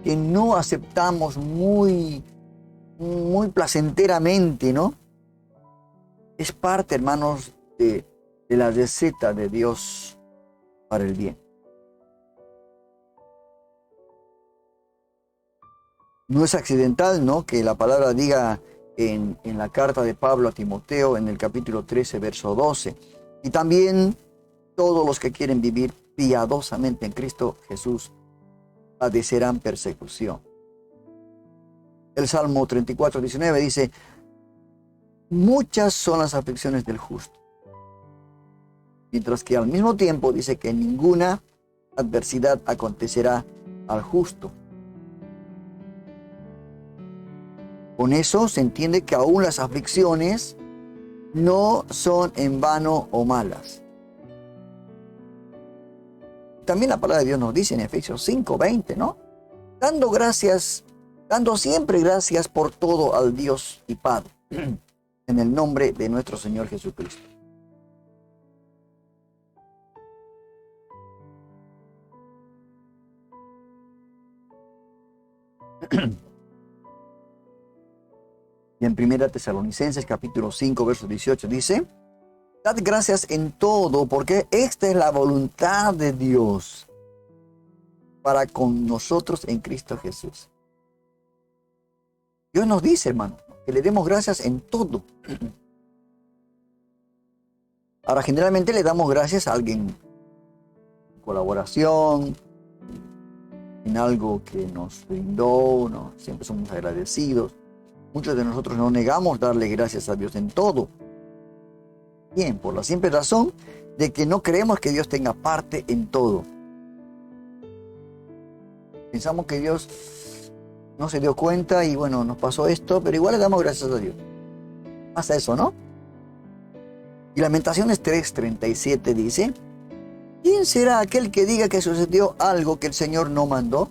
que no aceptamos muy placenteramente, ¿no? Es parte, hermanos, de la receta de Dios para el bien. No es accidental, ¿no?, que la palabra diga en la carta de Pablo a Timoteo, en el capítulo 13, verso 12. Y también todos los que quieren vivir piadosamente en Cristo Jesús padecerán persecución. El Salmo 34, 19 dice, muchas son las aflicciones del justo. Mientras que al mismo tiempo dice que ninguna adversidad acontecerá al justo. Con eso se entiende que aún las aflicciones no son en vano o malas. También la palabra de Dios nos dice en Efesios 5:20, ¿no? Dando siempre gracias por todo al Dios y Padre, en el nombre de nuestro Señor Jesucristo. Y en 1 Tesalonicenses capítulo 5, verso 18 dice, dad gracias en todo, porque esta es la voluntad de Dios para con nosotros en Cristo Jesús. Dios nos dice, hermano, que le demos gracias en todo. Ahora, generalmente le damos gracias a alguien en colaboración, en algo que nos brindó, ¿no? Siempre somos agradecidos. Muchos de nosotros no negamos darle gracias a Dios en todo. Bien, por la simple razón de que no creemos que Dios tenga parte en todo. Pensamos que Dios no se dio cuenta y bueno, nos pasó esto, pero igual le damos gracias a Dios. Pasa eso, ¿no? Y Lamentaciones 3:37 dice: ¿quién será aquel que diga que sucedió algo que el Señor no mandó?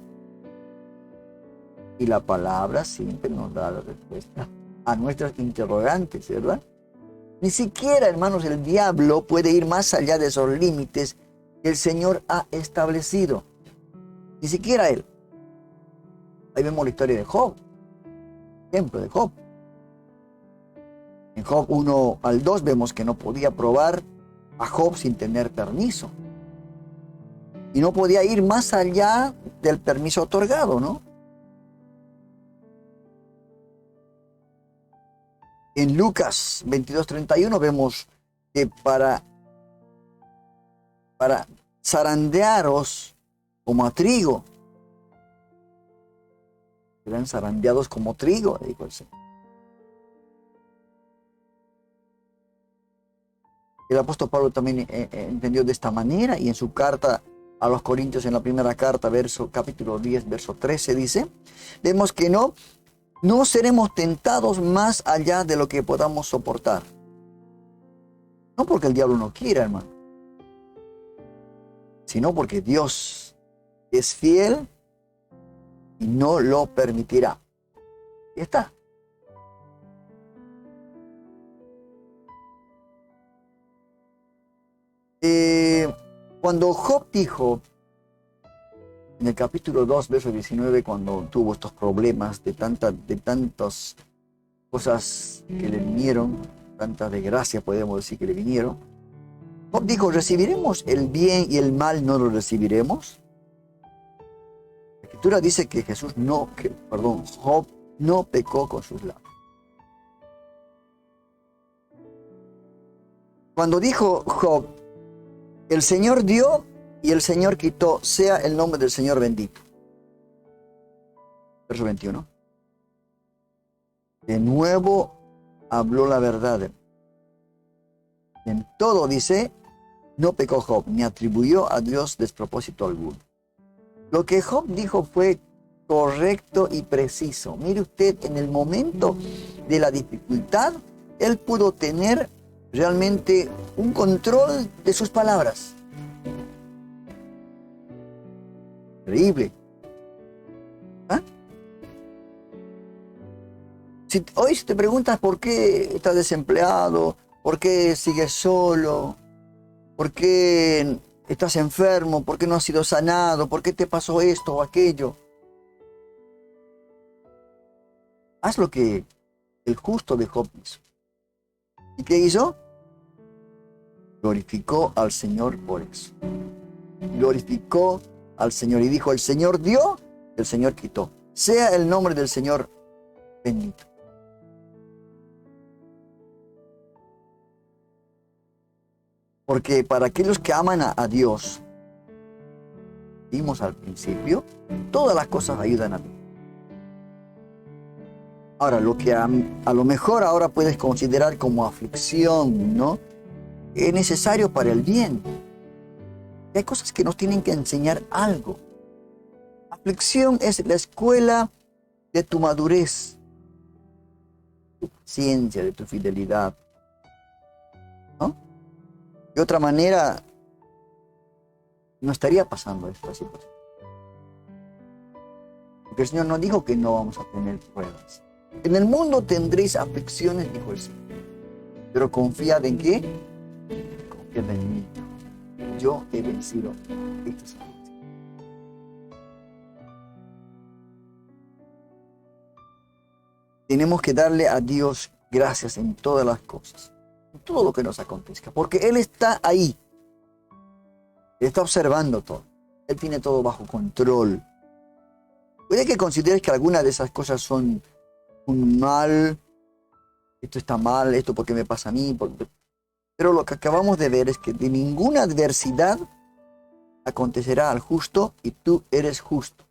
Y la palabra siempre nos da la respuesta a nuestras interrogantes, ¿verdad? Ni siquiera, hermanos, el diablo puede ir más allá de esos límites que el Señor ha establecido. Ni siquiera él. Ahí vemos la historia de Job. Ejemplo de Job. En Job 1-2 vemos que no podía probar a Job sin tener permiso. Y no podía ir más allá del permiso otorgado, ¿no? En Lucas 22:31 vemos que para zarandearos como a trigo, serán zarandeados como trigo, dijo el Señor. El apóstol Pablo también entendió de esta manera, y en su carta a los Corintios, en la primera carta, capítulo 10, verso 13, dice, vemos que no seremos tentados más allá de lo que podamos soportar. No porque el diablo no quiera, hermano, sino porque Dios es fiel y no lo permitirá. Y está. Cuando Job dijo, en el capítulo 2, verso 19, cuando tuvo estos problemas de tantas cosas que le vinieron, tanta desgracia podemos decir que le vinieron, Job dijo: ¿recibiremos el bien y el mal no lo recibiremos? La Escritura dice que Job no pecó con sus labios. Cuando dijo Job, el Señor dio y el Señor quitó, sea el nombre del Señor bendito. Verso 21. De nuevo habló la verdad. En todo, dice, no pecó Job, ni atribuyó a Dios despropósito alguno. Lo que Job dijo fue correcto y preciso. Mire usted, en el momento de la dificultad, él pudo tener realmente un control de sus palabras. Increíble. ¿Ah? Hoy si te preguntas por qué estás desempleado, por qué sigues solo, por qué estás enfermo, por qué no has sido sanado, por qué te pasó esto o aquello, haz lo que el justo de Job hizo. ¿Y qué hizo? Glorificó al Señor por eso. Glorificó al Señor y dijo: el Señor dio, el Señor quitó. Sea el nombre del Señor bendito. Porque para aquellos que aman a Dios, vimos al principio, todas las cosas ayudan a Dios. Ahora, lo que a lo mejor ahora puedes considerar como aflicción, ¿no?, es necesario para el bien. Hay cosas que nos tienen que enseñar algo. Aflicción es la escuela de tu madurez, de tu paciencia, de tu fidelidad, ¿no? De otra manera, no estaría pasando esta situación. Porque el Señor nos dijo que no vamos a tener pruebas. En el mundo tendréis aflicciones, dijo el Señor. Pero confiad en ¿qué? Confiad en mí. Yo he vencido estas aflicciones. Tenemos que darle a Dios gracias en todas las cosas, en todo lo que nos acontezca, porque Él está ahí. Él está observando todo. Él tiene todo bajo control. Puede que consideres que algunas de esas cosas son un mal, esto está mal, esto porque me pasa a mí, pero lo que acabamos de ver es que de ninguna adversidad acontecerá al justo y tú eres justo.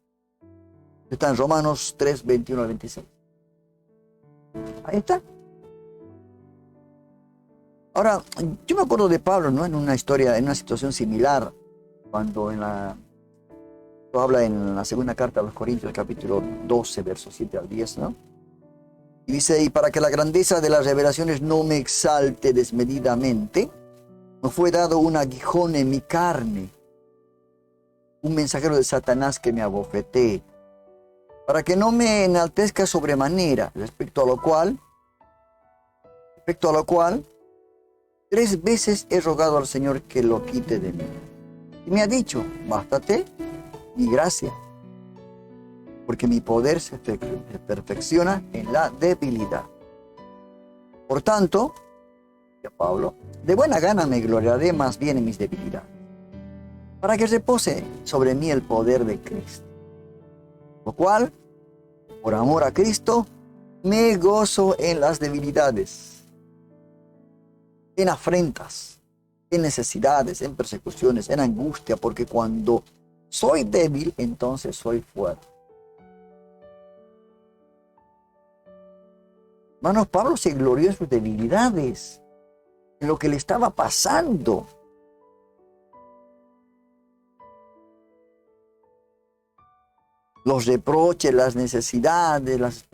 Está en Romanos 3, 21 al 26. Ahí está. Ahora, yo me acuerdo de Pablo, ¿no? En una historia, en una situación similar, cuando esto habla en la segunda carta a los Corintios, capítulo 12, versos 7 al 10, ¿no? Y dice, y para que la grandeza de las revelaciones no me exalte desmedidamente, me fue dado un aguijón en mi carne, un mensajero de Satanás que me abofetee, para que no me enaltezca sobremanera, respecto a lo cual, 3 veces he rogado al Señor que lo quite de mí. Y me ha dicho, bástate mi gracia, porque mi poder se perfecciona en la debilidad. Por tanto, decía Pablo, de buena gana me gloriaré más bien en mis debilidades, para que repose sobre mí el poder de Cristo. Lo cual, por amor a Cristo, me gozo en las debilidades, en afrentas, en necesidades, en persecuciones, en angustia, porque cuando soy débil, entonces soy fuerte. Hermanos, Pablo se glorió en sus debilidades, en lo que le estaba pasando. Los reproches, las necesidades, las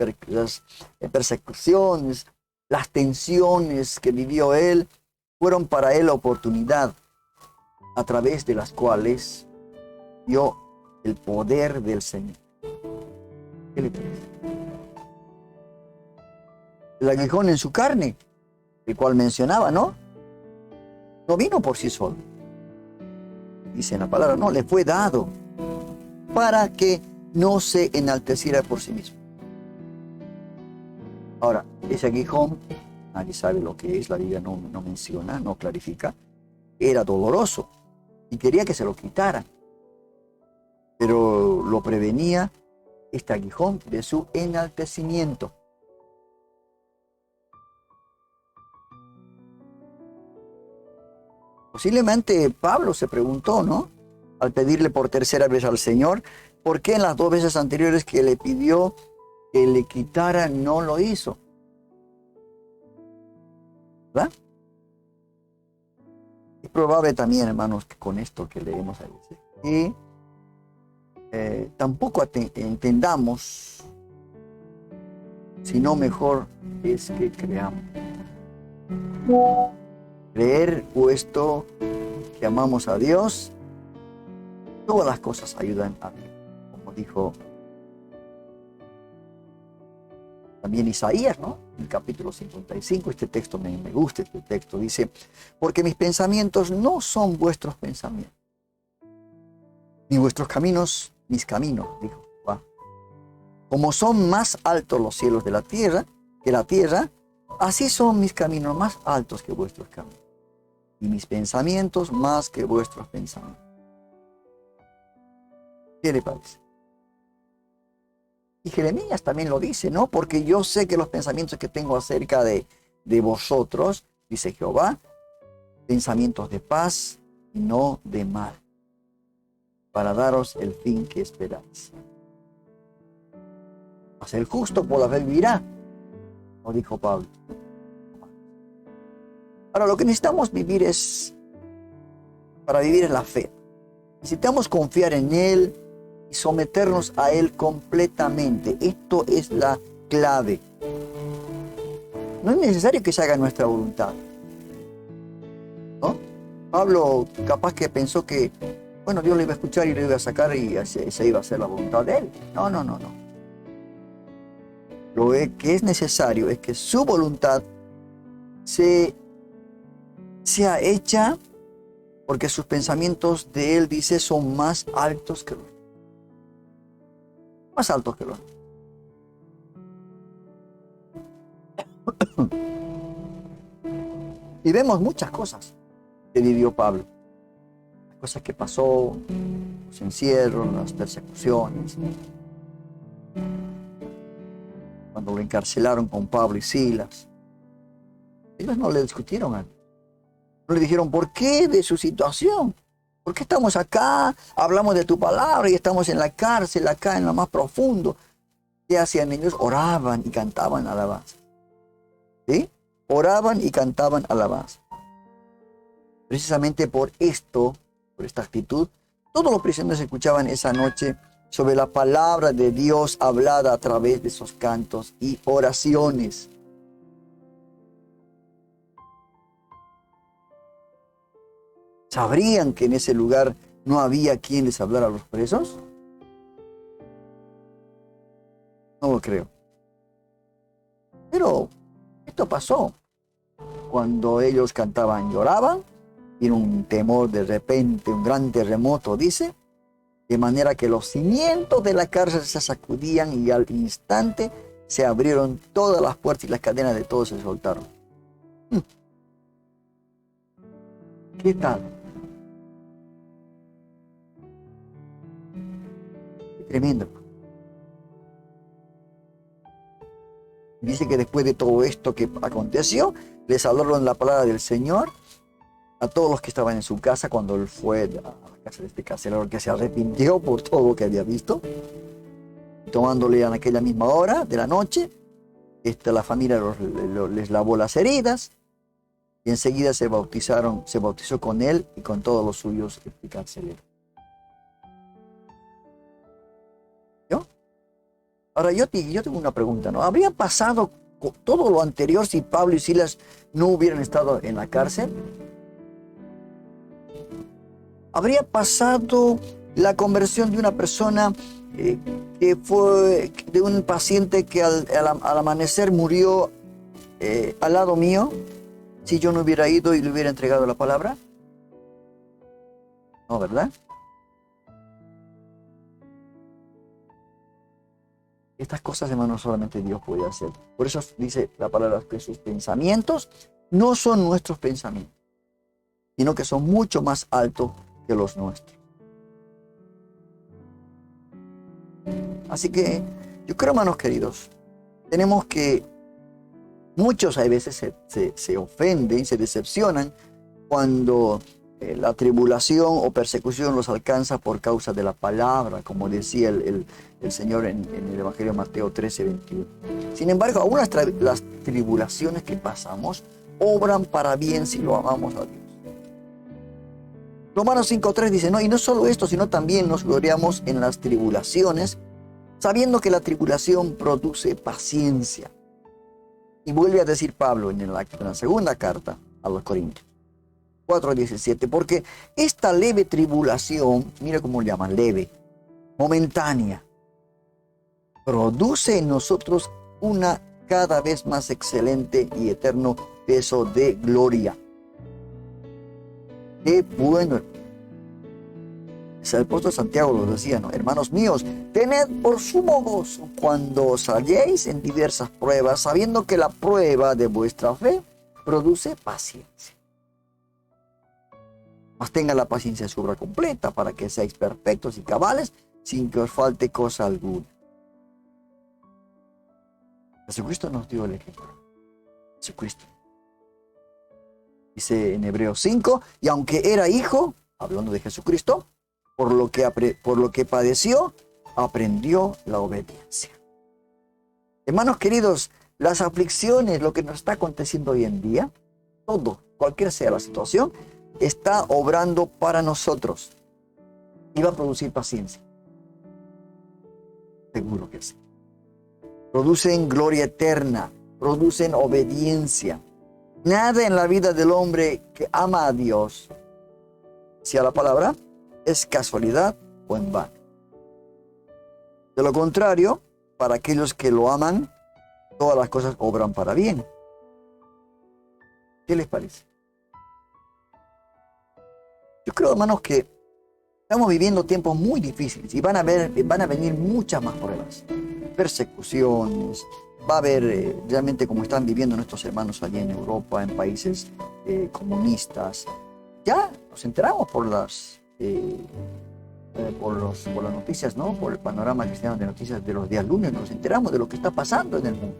persecuciones, las tensiones que vivió él, fueron para él la oportunidad a través de las cuales vio el poder del Señor. ¿Qué le parece? El aguijón en su carne, el cual mencionaba, ¿no? No vino por sí solo. Dice en la palabra, no, le fue dado para que no se enalteciera por sí mismo. Ahora, ese aguijón, nadie sabe lo que es, la Biblia no menciona, no clarifica. Era doloroso y quería que se lo quitaran. Pero lo prevenía este aguijón de su enaltecimiento. Posiblemente Pablo se preguntó, ¿no? Al pedirle por tercera vez al Señor, ¿por qué en las 2 veces anteriores que le pidió que le quitara no lo hizo? ¿Verdad? Es probable también, hermanos, que con esto que leemos a veces, que tampoco entendamos, sino mejor es que creamos. Creer, puesto que amamos a Dios, todas las cosas ayudan a Dios. Como dijo también Isaías, ¿no? En el capítulo 55, este texto me gusta, este texto dice, porque mis pensamientos no son vuestros pensamientos, ni vuestros caminos, mis caminos, dijo Jehová. Como son más altos los cielos de la tierra, que la tierra, así son mis caminos más altos que vuestros caminos, y mis pensamientos más que vuestros pensamientos. ¿Qué le parece? Y Jeremías también lo dice, ¿no? Porque yo sé que los pensamientos que tengo acerca de vosotros, dice Jehová, pensamientos de paz y no de mal, para daros el fin que esperáis. Mas el justo por la fe vivirá, como dijo Pablo. Ahora, lo que necesitamos vivir para vivir es la fe. Necesitamos confiar en Él y someternos a Él completamente. Esto es la clave. No es necesario que se haga nuestra voluntad, ¿no? Pablo capaz que pensó que, bueno, Dios le iba a escuchar y le iba a sacar y esa iba a ser la voluntad de Él. No. Lo que es necesario es que su voluntad sea hecha, porque sus pensamientos de Él, dice, son más altos que los más altos que los y vemos muchas cosas que vivió Pablo, las cosas que pasó, los encierros, las persecuciones, cuando lo encarcelaron con Pablo y Silas. Ellos no le discutieron a él. No le dijeron por qué de su situación. ¿Por qué estamos acá? Hablamos de tu palabra y estamos en la cárcel, acá en lo más profundo. ¿Qué hacían ellos? Oraban y cantaban alabanza. ¿Sí? Oraban y cantaban alabanza. Precisamente por esto, por esta actitud, todos los prisioneros escuchaban esa noche sobre la palabra de Dios hablada a través de esos cantos y oraciones. ¿Sabrían que en ese lugar no había quien les hablara a los presos? No lo creo. Pero esto pasó. Cuando ellos cantaban y oraban, vino un temor de repente, un gran terremoto, dice, de manera que los cimientos de la cárcel se sacudían y al instante se abrieron todas las puertas y las cadenas de todos se soltaron. ¿Qué tal? Tremendo. Dice que después de todo esto que aconteció, les hablaron la palabra del Señor a todos los que estaban en su casa cuando él fue a la casa de este carcelero que se arrepintió por todo lo que había visto. Tomándole en aquella misma hora de la noche, la familia les lavó las heridas y enseguida se bautizó con él y con todos los suyos este carcelero. Ahora yo tengo una pregunta, ¿no? ¿Habría pasado todo lo anterior si Pablo y Silas no hubieran estado en la cárcel? ¿Habría pasado la conversión de una persona que fue de un paciente que al amanecer murió al lado mío si yo no hubiera ido y le hubiera entregado la palabra? No, ¿verdad? Estas cosas, hermanos, solamente Dios puede hacer. Por eso dice la palabra que sus pensamientos no son nuestros pensamientos, sino que son mucho más altos que los nuestros. Así que yo creo, hermanos queridos, tenemos que, muchos a veces se ofenden, se decepcionan cuando la tribulación o persecución los alcanza por causa de la palabra, como decía el Señor en el Evangelio de Mateo 13:21. Sin embargo, aún las tribulaciones que pasamos obran para bien si lo amamos a Dios. Romanos 5:3 dice, no, y no solo esto, sino también nos gloriamos en las tribulaciones, sabiendo que la tribulación produce paciencia. Y vuelve a decir Pablo en la segunda carta a los Corintios 4:17, porque esta leve tribulación, mira cómo le llaman, leve, momentánea, produce en nosotros una cada vez más excelente y eterno peso de gloria. Qué bueno. El apóstol Santiago lo decía, ¿no? Hermanos míos, tened por sumo gozo cuando os halléis en diversas pruebas, sabiendo que la prueba de vuestra fe produce paciencia. Mas tenga la paciencia su obra completa, para que seáis perfectos y cabales, sin que os falte cosa alguna. Jesucristo nos dio el ejemplo. Jesucristo. Dice en Hebreos 5, y aunque era hijo, hablando de Jesucristo, por lo que padeció, aprendió la obediencia. Hermanos queridos, las aflicciones, lo que nos está aconteciendo hoy en día, todo, cualquiera sea la situación, está obrando para nosotros y va a producir paciencia. Seguro que sí. Producen gloria eterna, producen obediencia. Nada en la vida del hombre que ama a Dios, si a la palabra, es casualidad o en vano. De lo contrario, para aquellos que lo aman, todas las cosas obran para bien. ¿Qué les parece? Yo creo, hermanos, que estamos viviendo tiempos muy difíciles y van a venir muchas más pruebas, persecuciones. Va a haber realmente como están viviendo nuestros hermanos allí en Europa, en países comunistas. Ya nos enteramos por las noticias, ¿no? Por el panorama cristiano de noticias de los días lunes, nos enteramos de lo que está pasando en el mundo.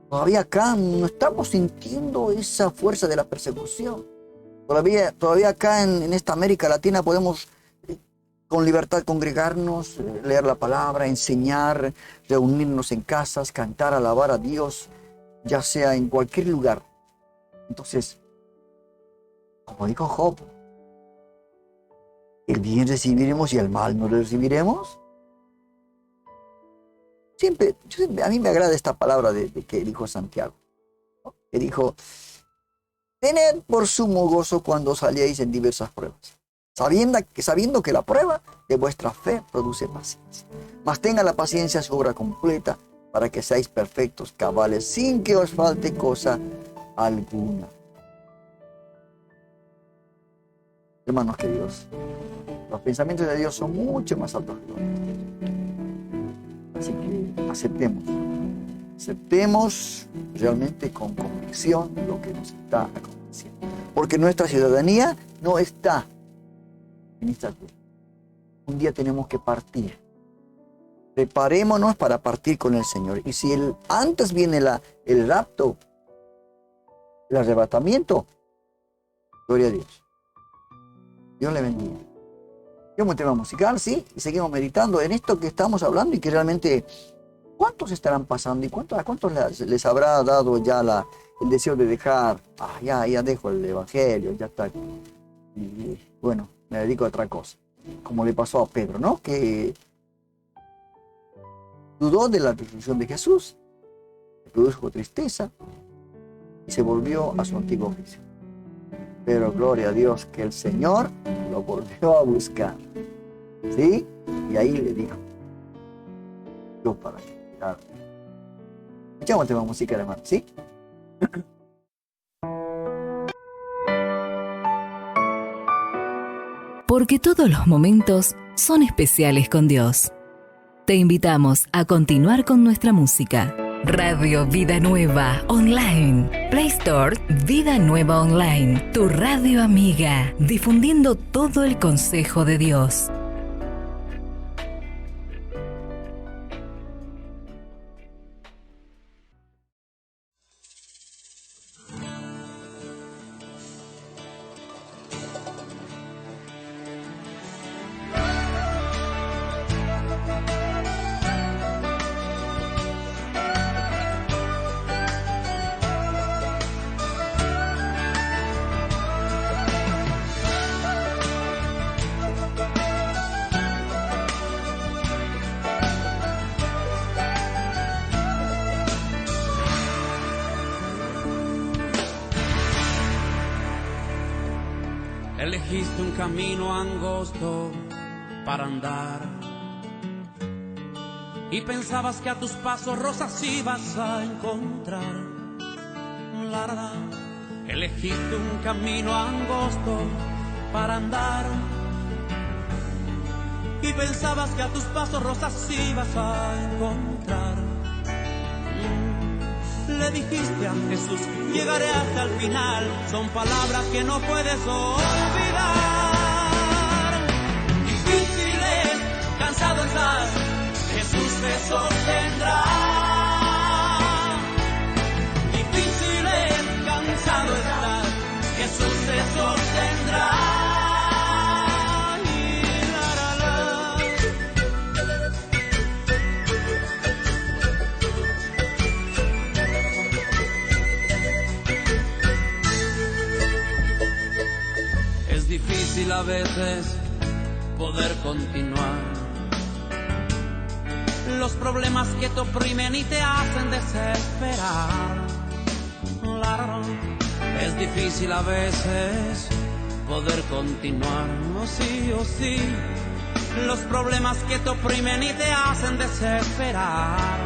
Todavía acá no estamos sintiendo esa fuerza de la persecución. Todavía acá en esta América Latina podemos con libertad congregarnos, leer la palabra, enseñar, reunirnos en casas, cantar, alabar a Dios, ya sea en cualquier lugar. Entonces, como dijo Job, el bien recibiremos y el mal no lo recibiremos. A mí me agrada esta palabra de que dijo Santiago, ¿no? Que dijo: tened por sumo gozo cuando salíais en diversas pruebas, sabiendo que la prueba de vuestra fe produce paciencia. Mas tenga la paciencia su obra completa, para que seáis perfectos, cabales, sin que os falte cosa alguna. Hermanos queridos, los pensamientos de Dios son mucho más altos que los nuestros. Así que aceptemos realmente con convicción lo que nos está aconteciendo. Porque nuestra ciudadanía no está en esta tierra. Un día tenemos que partir. Preparémonos para partir con el Señor. Y si antes viene el rapto, el arrebatamiento, gloria a Dios. Dios le bendiga. Llevamos un tema musical, sí, y seguimos meditando en esto que estamos hablando y que realmente, ¿cuántos estarán pasando y a cuántos les habrá dado ya el deseo de dejar? Ya dejo el evangelio, ya está. Y bueno, me dedico a otra cosa. Como le pasó a Pedro, ¿no? Que dudó de la resurrección de Jesús, le produjo tristeza y se volvió a su antiguo oficio. Pero gloria a Dios que el Señor lo volvió a buscar. ¿Sí? Y ahí le dijo: yo para qué. Escuchamos el tema musical, hermano, ¿sí? Porque todos los momentos son especiales con Dios. Te invitamos a continuar con nuestra música. Radio Vida Nueva Online. Play Store Vida Nueva Online. Tu radio amiga. Difundiendo todo el consejo de Dios. Elegiste un camino angosto para andar y pensabas que a tus pasos rosas ibas a encontrar. La verdad, elegiste un camino angosto para andar y pensabas que a tus pasos rosas ibas a encontrar. Le dijiste a Jesús: llegaré hasta el final. Son palabras que no puedes olvidar. Difíciles, cansado estás, Jesús te sostendrá. Difíciles, cansado estás, Jesús te sostendrá. Difícil a veces poder continuar. Los problemas que te oprimen y te hacen desesperar. Claro, es difícil a veces poder continuar. Oh sí, oh sí. Los problemas que te oprimen y te hacen desesperar.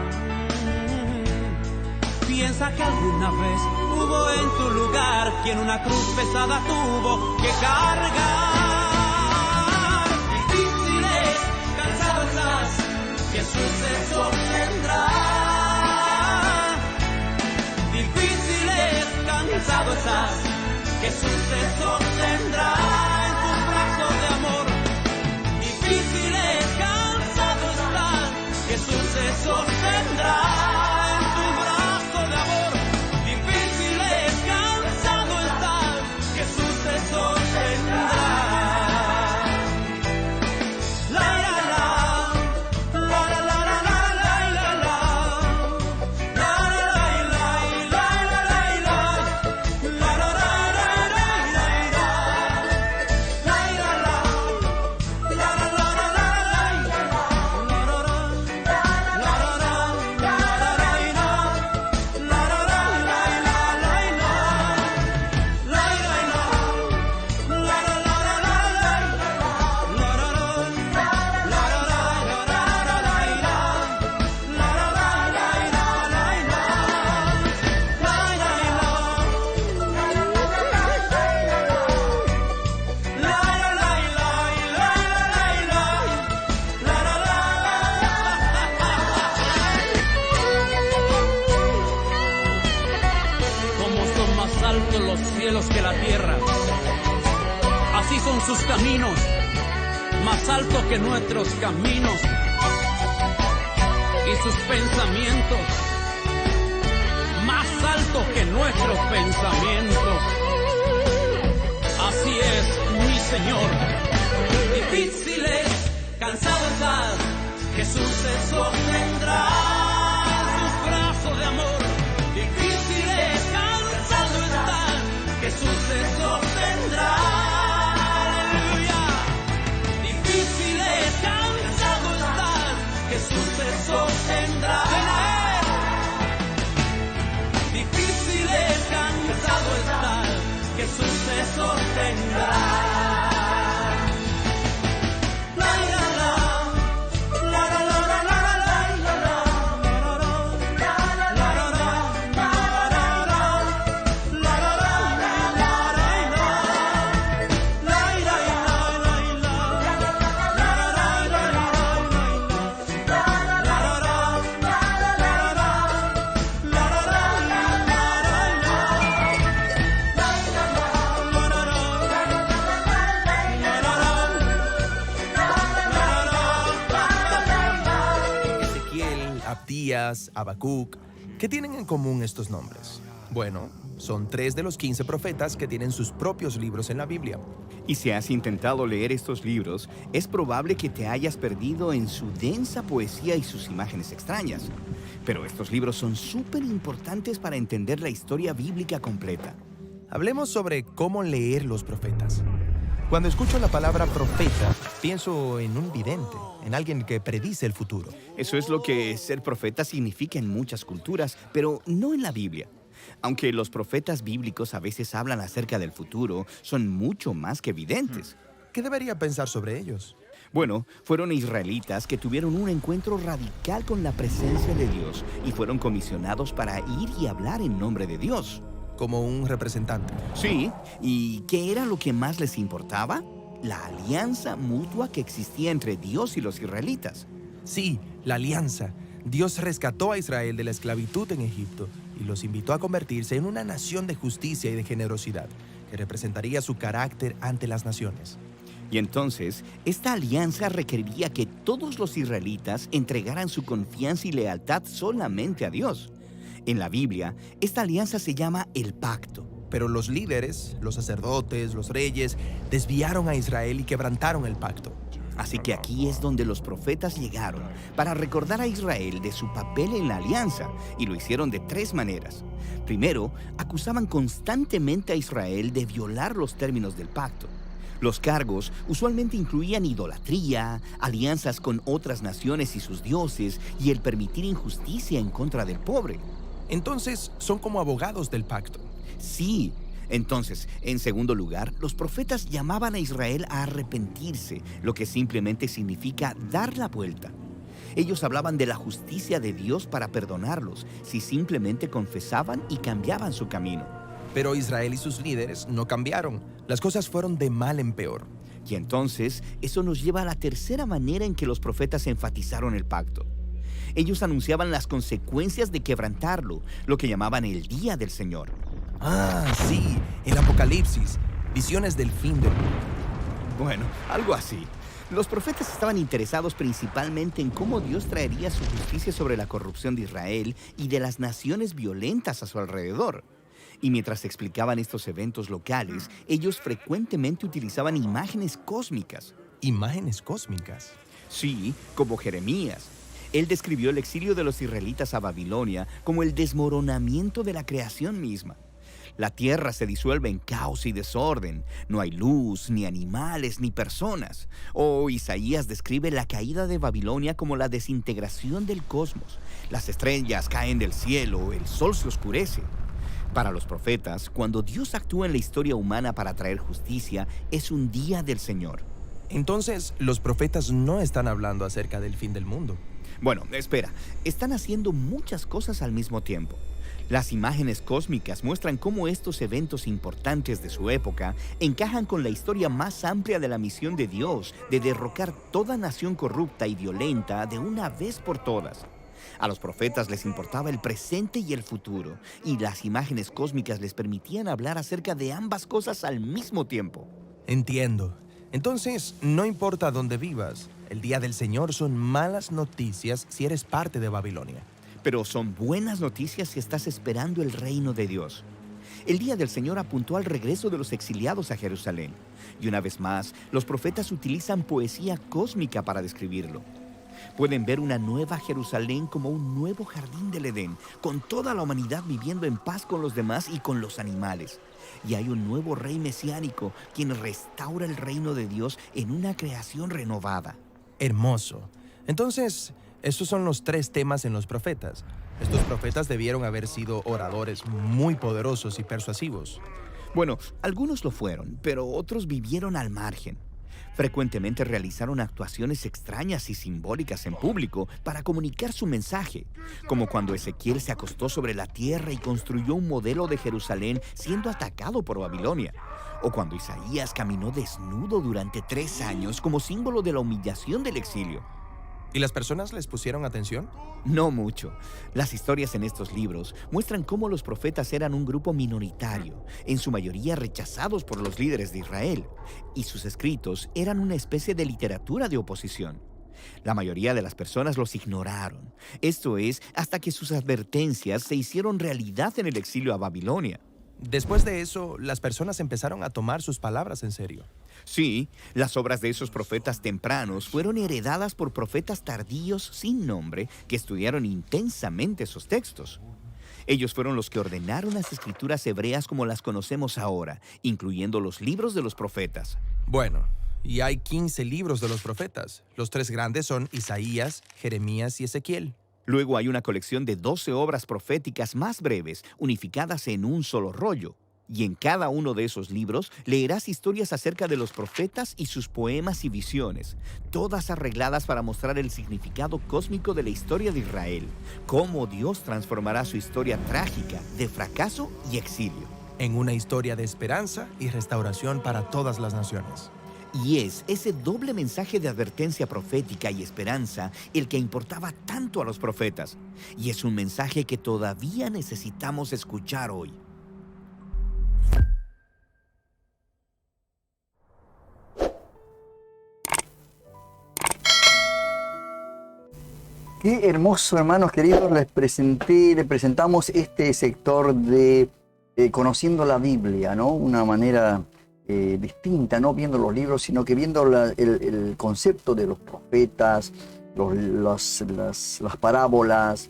Piensa que alguna vez hubo en tu lugar quien una cruz pesada tuvo que cargar. Difíciles, cansado estás, Jesús te sostendrá. Difíciles, cansado estás, Jesús te sostendrá en tus brazos de amor. Difíciles, cansado estás, Jesús te sostendrá. altos que la tierra. Así son sus caminos, más altos que nuestros caminos. Y sus pensamientos, más altos que nuestros pensamientos. Así es, mi Señor. Difícil es, cansado estás, Jesús te sostendrá sus brazos de amor. Difícil es, cansado estás, Jesús te sostendrá. Aleluya. Difícil es, cansado estás, Jesús te sostendrá. Difícil es, cansado estás, Jesús te sostendrá. Habacuc. ¿Qué tienen en común estos nombres? Bueno, son 3 de los 15 profetas que tienen sus propios libros en la Biblia. Y si has intentado leer estos libros, es probable que te hayas perdido en su densa poesía y sus imágenes extrañas. Pero estos libros son súper importantes para entender la historia bíblica completa. Hablemos sobre cómo leer los profetas. Cuando escucho la palabra profeta, pienso en un vidente, en alguien que predice el futuro. Eso es lo que ser profeta significa en muchas culturas, pero no en la Biblia. Aunque los profetas bíblicos a veces hablan acerca del futuro, son mucho más que videntes. ¿Qué debería pensar sobre ellos? Bueno, fueron israelitas que tuvieron un encuentro radical con la presencia de Dios y fueron comisionados para ir y hablar en nombre de Dios. Como un representante. Sí, ¿y qué era lo que más les importaba? La alianza mutua que existía entre Dios y los israelitas. Sí, la alianza. Dios rescató a Israel de la esclavitud en Egipto y los invitó a convertirse en una nación de justicia y de generosidad, que representaría su carácter ante las naciones. Y entonces, esta alianza requeriría que todos los israelitas entregaran su confianza y lealtad solamente a Dios. En la Biblia, esta alianza se llama el pacto. Pero los líderes, los sacerdotes, los reyes, desviaron a Israel y quebrantaron el pacto. Así que aquí es donde los profetas llegaron para recordar a Israel de su papel en la alianza, y lo hicieron de 3 maneras. Primero, acusaban constantemente a Israel de violar los términos del pacto. Los cargos usualmente incluían idolatría, alianzas con otras naciones y sus dioses, y el permitir injusticia en contra del pobre. Entonces, son como abogados del pacto. Sí. Entonces, en segundo lugar, los profetas llamaban a Israel a arrepentirse, lo que simplemente significa dar la vuelta. Ellos hablaban de la justicia de Dios para perdonarlos si simplemente confesaban y cambiaban su camino. Pero Israel y sus líderes no cambiaron. Las cosas fueron de mal en peor. Y entonces, eso nos lleva a la tercera manera en que los profetas enfatizaron el pacto. Ellos anunciaban las consecuencias de quebrantarlo, lo que llamaban el día del Señor. Ah, sí, el Apocalipsis, visiones del fin del mundo. Bueno, algo así. Los profetas estaban interesados principalmente en cómo Dios traería su justicia sobre la corrupción de Israel y de las naciones violentas a su alrededor. Y mientras explicaban estos eventos locales, ellos frecuentemente utilizaban imágenes cósmicas. ¿Imágenes cósmicas? Sí, como Jeremías. Él describió el exilio de los israelitas a Babilonia como el desmoronamiento de la creación misma. La tierra se disuelve en caos y desorden. No hay luz, ni animales, ni personas. O Isaías describe la caída de Babilonia como la desintegración del cosmos. Las estrellas caen del cielo, el sol se oscurece. Para los profetas, cuando Dios actúa en la historia humana para traer justicia, es un día del Señor. Entonces, los profetas no están hablando acerca del fin del mundo. Bueno, espera, están haciendo muchas cosas al mismo tiempo. Las imágenes cósmicas muestran cómo estos eventos importantes de su época encajan con la historia más amplia de la misión de Dios de derrocar toda nación corrupta y violenta de una vez por todas. A los profetas les importaba el presente y el futuro, y las imágenes cósmicas les permitían hablar acerca de ambas cosas al mismo tiempo. Entiendo. Entonces, no importa dónde vivas, el día del Señor son malas noticias si eres parte de Babilonia. Pero son buenas noticias si estás esperando el reino de Dios. El día del Señor apuntó al regreso de los exiliados a Jerusalén. Y una vez más, los profetas utilizan poesía cósmica para describirlo. Pueden ver una nueva Jerusalén como un nuevo jardín del Edén, con toda la humanidad viviendo en paz con los demás y con los animales. Y hay un nuevo rey mesiánico, quien restaura el reino de Dios en una creación renovada. Hermoso. Entonces, esos son los 3 temas en los profetas. Estos profetas debieron haber sido oradores muy poderosos y persuasivos. Bueno, algunos lo fueron, pero otros vivieron al margen. Frecuentemente realizaron actuaciones extrañas y simbólicas en público para comunicar su mensaje, como cuando Ezequiel se acostó sobre la tierra y construyó un modelo de Jerusalén siendo atacado por Babilonia, o cuando Isaías caminó desnudo durante 3 años como símbolo de la humillación del exilio. ¿Y las personas les pusieron atención? No mucho. Las historias en estos libros muestran cómo los profetas eran un grupo minoritario, en su mayoría rechazados por los líderes de Israel, y sus escritos eran una especie de literatura de oposición. La mayoría de las personas los ignoraron, esto es, hasta que sus advertencias se hicieron realidad en el exilio a Babilonia. Después de eso, las personas empezaron a tomar sus palabras en serio. Sí, las obras de esos profetas tempranos fueron heredadas por profetas tardíos sin nombre que estudiaron intensamente esos textos. Ellos fueron los que ordenaron las escrituras hebreas como las conocemos ahora, incluyendo los libros de los profetas. Bueno, y hay 15 libros de los profetas. Los 3 grandes son Isaías, Jeremías y Ezequiel. Luego hay una colección de 12 obras proféticas más breves, unificadas en un solo rollo. Y en cada uno de esos libros leerás historias acerca de los profetas y sus poemas y visiones, todas arregladas para mostrar el significado cósmico de la historia de Israel, cómo Dios transformará su historia trágica de fracaso y exilio en una historia de esperanza y restauración para todas las naciones. Y es ese doble mensaje de advertencia profética y esperanza el que importaba tanto a los profetas. Y es un mensaje que todavía necesitamos escuchar hoy. Qué hermoso, hermanos queridos, les presentamos este sector de conociendo la Biblia, ¿no? Una manera distinta, no viendo los libros, sino que viendo el concepto de los profetas, las parábolas,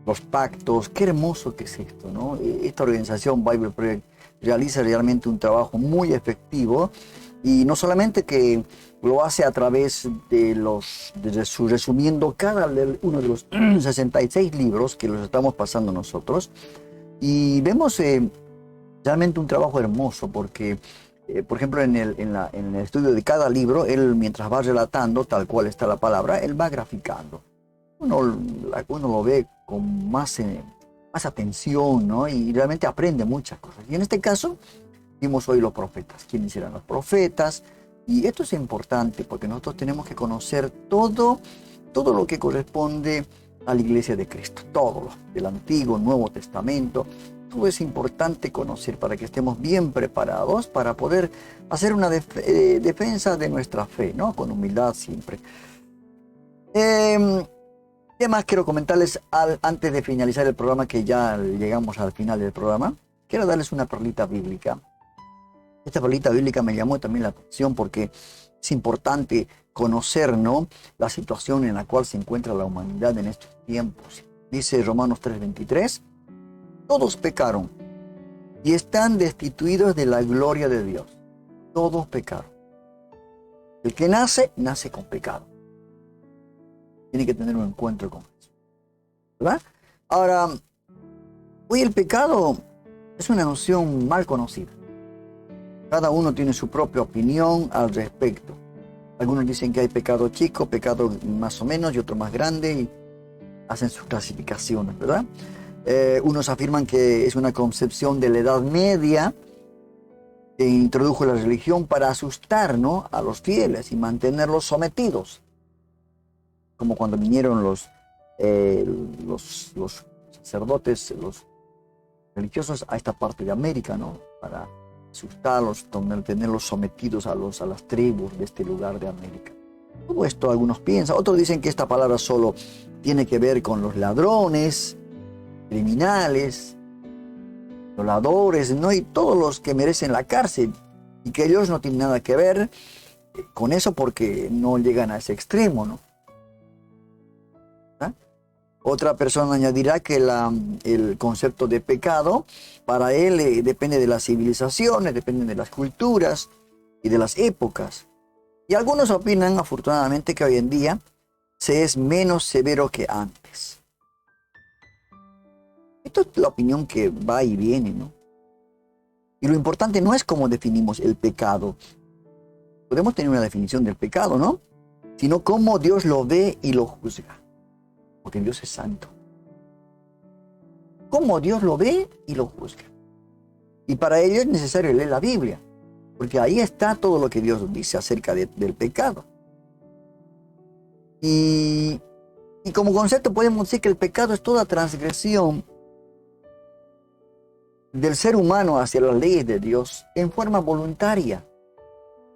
los pactos. Qué hermoso que es esto, ¿no? Esta organización Bible Project realiza realmente un trabajo muy efectivo, y no solamente que lo hace a través de resumiendo cada uno de los 66 libros que los estamos pasando nosotros, y vemos realmente un trabajo hermoso porque por ejemplo, en el estudio de cada libro, él mientras va relatando tal cual está la palabra, él va graficando. Uno lo ve con más atención, ¿no? Y realmente aprende muchas cosas. Y en este caso, vimos hoy los profetas. ¿Quiénes eran los profetas? Y esto es importante porque nosotros tenemos que conocer todo lo que corresponde a la iglesia de Cristo. Todo, del Antiguo, Nuevo Testamento. Todo es importante conocer para que estemos bien preparados para poder hacer una defensa de nuestra fe, ¿no? Con humildad siempre. ¿Qué más quiero comentarles antes de finalizar el programa, que ya llegamos al final del programa? Quiero darles una perlita bíblica. Esta perlita bíblica me llamó también la atención porque es importante conocer, ¿no?, la situación en la cual se encuentra la humanidad en estos tiempos. Dice Romanos 3:23. Todos pecaron y están destituidos de la gloria de Dios. Todos pecaron. El que nace con pecado. Tiene que tener un encuentro con eso, ¿verdad? Ahora, hoy el pecado es una noción mal conocida. Cada uno tiene su propia opinión al respecto. Algunos dicen que hay pecado chico, pecado más o menos y otro más grande, y hacen sus clasificaciones, ¿verdad? Unos afirman que es una concepción de la Edad Media que introdujo la religión para asustar, ¿no?, a los fieles y mantenerlos sometidos. Como cuando vinieron los los sacerdotes, los religiosos a esta parte de América, ¿no? Para asustarlos, tenerlos sometidos a las tribus de este lugar de América. Todo esto algunos piensan, otros dicen que esta palabra solo tiene que ver con los ladrones, criminales, violadores, ¿no? Y todos los que merecen la cárcel, y que ellos no tienen nada que ver con eso porque no llegan a ese extremo, ¿no? ¿Ah? Otra persona añadirá que el concepto de pecado para él depende de las civilizaciones, depende de las culturas y de las épocas. Y algunos opinan, afortunadamente, que hoy en día se es menos severo que antes. Esto es la opinión que va y viene, ¿no? Y lo importante no es cómo definimos el pecado. Podemos tener una definición del pecado, ¿no? Sino cómo Dios lo ve y lo juzga. Porque Dios es santo. Cómo Dios lo ve y lo juzga. Y para ello es necesario leer la Biblia. Porque ahí está todo lo que Dios dice acerca del pecado. Y como concepto podemos decir que el pecado es toda transgresión del ser humano hacia las leyes de Dios en forma voluntaria.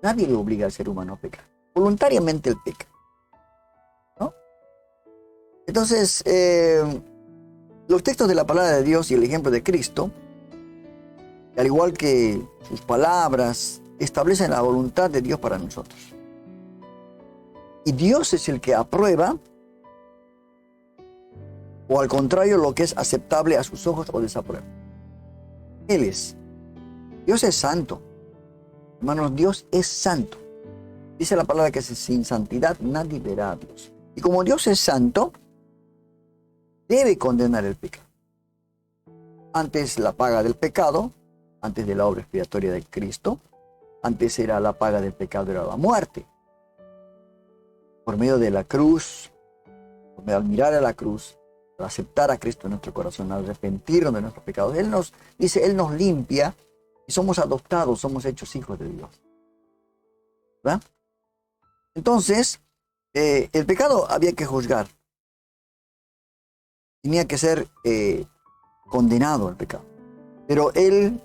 Nadie le obliga al ser humano a pecar. Voluntariamente él peca, ¿no? Entonces, los textos de la palabra de Dios y el ejemplo de Cristo, al igual que sus palabras, establecen la voluntad de Dios para nosotros. Y Dios es el que aprueba, o al contrario, lo que es aceptable a sus ojos o desaprueba. Él es. Dios es santo. Hermanos, Dios es santo. Dice la palabra que sin santidad nadie verá a Dios. Y como Dios es santo, debe condenar el pecado. Antes la paga del pecado, antes de la obra expiatoria de Cristo, antes era la paga del pecado, era la muerte. Por medio de la cruz, al mirar a la cruz, al aceptar a Cristo en nuestro corazón, al arrepentirnos de nuestros pecados, Él nos dice, Él nos limpia y somos adoptados, somos hechos hijos de Dios. ¿Verdad? Entonces, el pecado había que juzgar. Tenía que ser condenado el pecado. Pero Él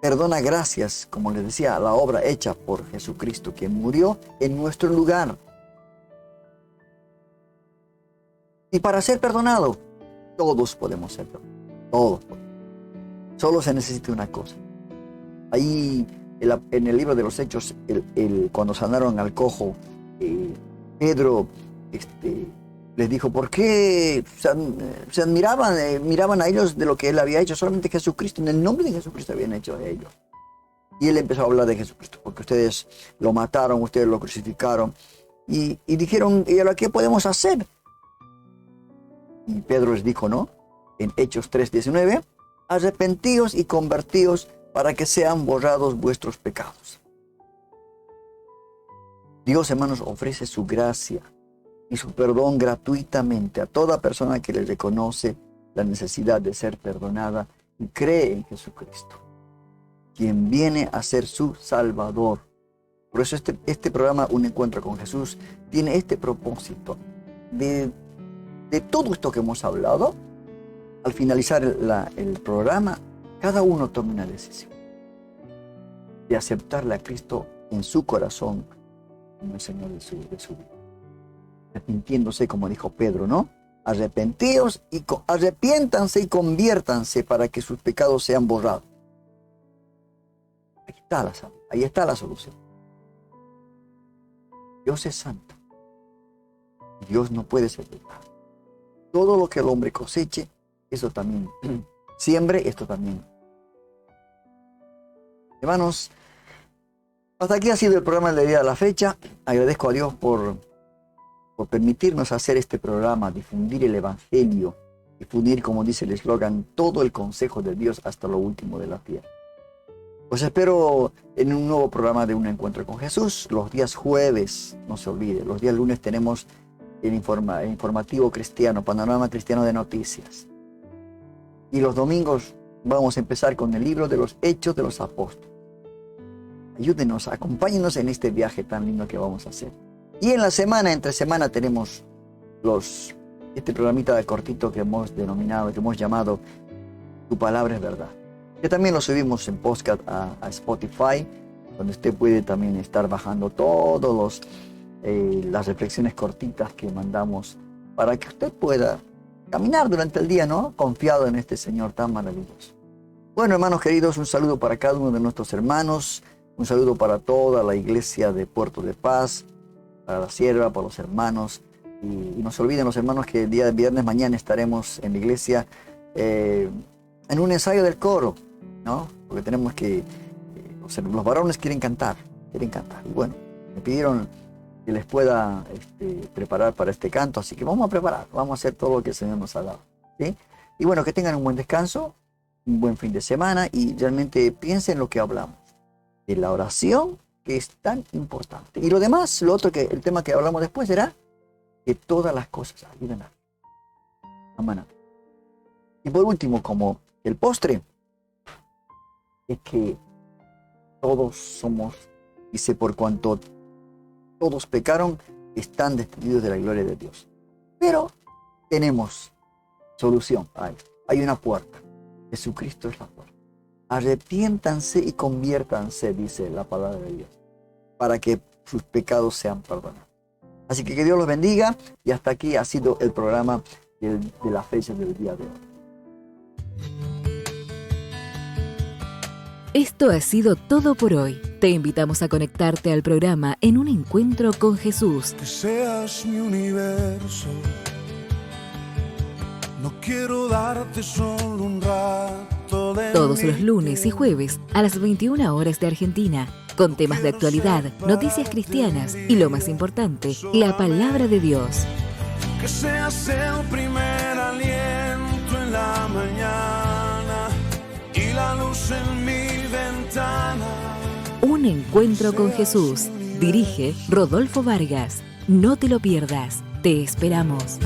perdona gracias, como les decía, a la obra hecha por Jesucristo, quien murió en nuestro lugar. Y para ser perdonado, todos podemos ser perdonados. Todos podemos. Solo se necesita una cosa. Ahí, en el libro de los Hechos, cuando sanaron al cojo, Pedro les dijo, ¿por qué se miraban a ellos de lo que él había hecho? Solamente Jesucristo, en el nombre de Jesucristo habían hecho a ellos. Y él empezó a hablar de Jesucristo, porque ustedes lo mataron, ustedes lo crucificaron. Y dijeron, ¿y ahora qué podemos hacer? Y Pedro les dijo, ¿no? En Hechos 3:19, arrepentíos y convertíos para que sean borrados vuestros pecados. Dios, hermanos, ofrece su gracia y su perdón gratuitamente a toda persona que le reconoce la necesidad de ser perdonada y cree en Jesucristo, quien viene a ser su Salvador. Por eso este programa, Un Encuentro con Jesús, tiene este propósito de todo esto que hemos hablado. Al finalizar el programa, cada uno tome una decisión de aceptarle a Cristo en su corazón como el Señor de su vida. Arrepintiéndose, como dijo Pedro, ¿no? Arrepiéntanse y conviértanse para que sus pecados sean borrados. Ahí está la solución. Dios es santo. Dios no puede ser pecado. Todo lo que el hombre coseche, eso también siembre, esto también. Hermanos, hasta aquí ha sido el programa del día de la fecha. Agradezco a Dios por permitirnos hacer este programa, difundir el Evangelio, difundir, como dice el eslogan, todo el consejo de Dios hasta lo último de la tierra. Os espero en un nuevo programa de Un Encuentro con Jesús, los días jueves, no se olvide, los días lunes tenemos el informativo cristiano, panorama cristiano de noticias. Y los domingos vamos a empezar con el libro de los Hechos de los Apóstoles. Ayúdenos, acompáñenos en este viaje tan lindo que vamos a hacer. Y en la semana, entre semana, tenemos los este programita cortito que hemos denominado, que hemos llamado Tu Palabra es Verdad. Que también lo subimos en podcast a Spotify, donde usted puede también estar bajando todos las reflexiones cortitas que mandamos para que usted pueda caminar durante el día, ¿no? Confiado en este Señor tan maravilloso. Bueno, hermanos queridos, un saludo para cada uno de nuestros hermanos, un saludo para toda la iglesia de Puerto de Paz, para la sierva, para los hermanos. Y no se olviden los hermanos que el día de viernes mañana estaremos en la iglesia en un ensayo del coro, ¿no? Porque tenemos que, los varones quieren cantar. Y bueno, me pidieron que les pueda preparar para este canto, así que vamos a preparar, vamos a hacer todo lo que el Señor nos ha dado, ¿sí? Y bueno, que tengan un buen descanso, un buen fin de semana y realmente piensen en lo que hablamos, de la oración, que es tan importante. Y lo demás, el tema que hablamos después será que todas las cosas ayuden a Amén. Y por último, como el postre, es que todos somos, dice, por cuanto todos pecaron, están destituidos de la gloria de Dios. Pero tenemos solución a esto. Hay una puerta. Jesucristo es la puerta. Arrepiéntanse y conviértanse, dice la palabra de Dios, para que sus pecados sean perdonados. Así que Dios los bendiga y hasta aquí ha sido el programa de la fecha del día de hoy. Esto ha sido todo por hoy. Te invitamos a conectarte al programa En un Encuentro con Jesús. Que seas mi universo. No quiero darte solo un rato de Todos los lunes y jueves a las 21 horas de Argentina, con temas de actualidad, noticias cristianas y lo más importante, la palabra de Dios. Que seas el primer aliento en la mañana y la luz en mi ventana. Un Encuentro con Jesús. Dirige Rodolfo Vargas. No te lo pierdas. Te esperamos.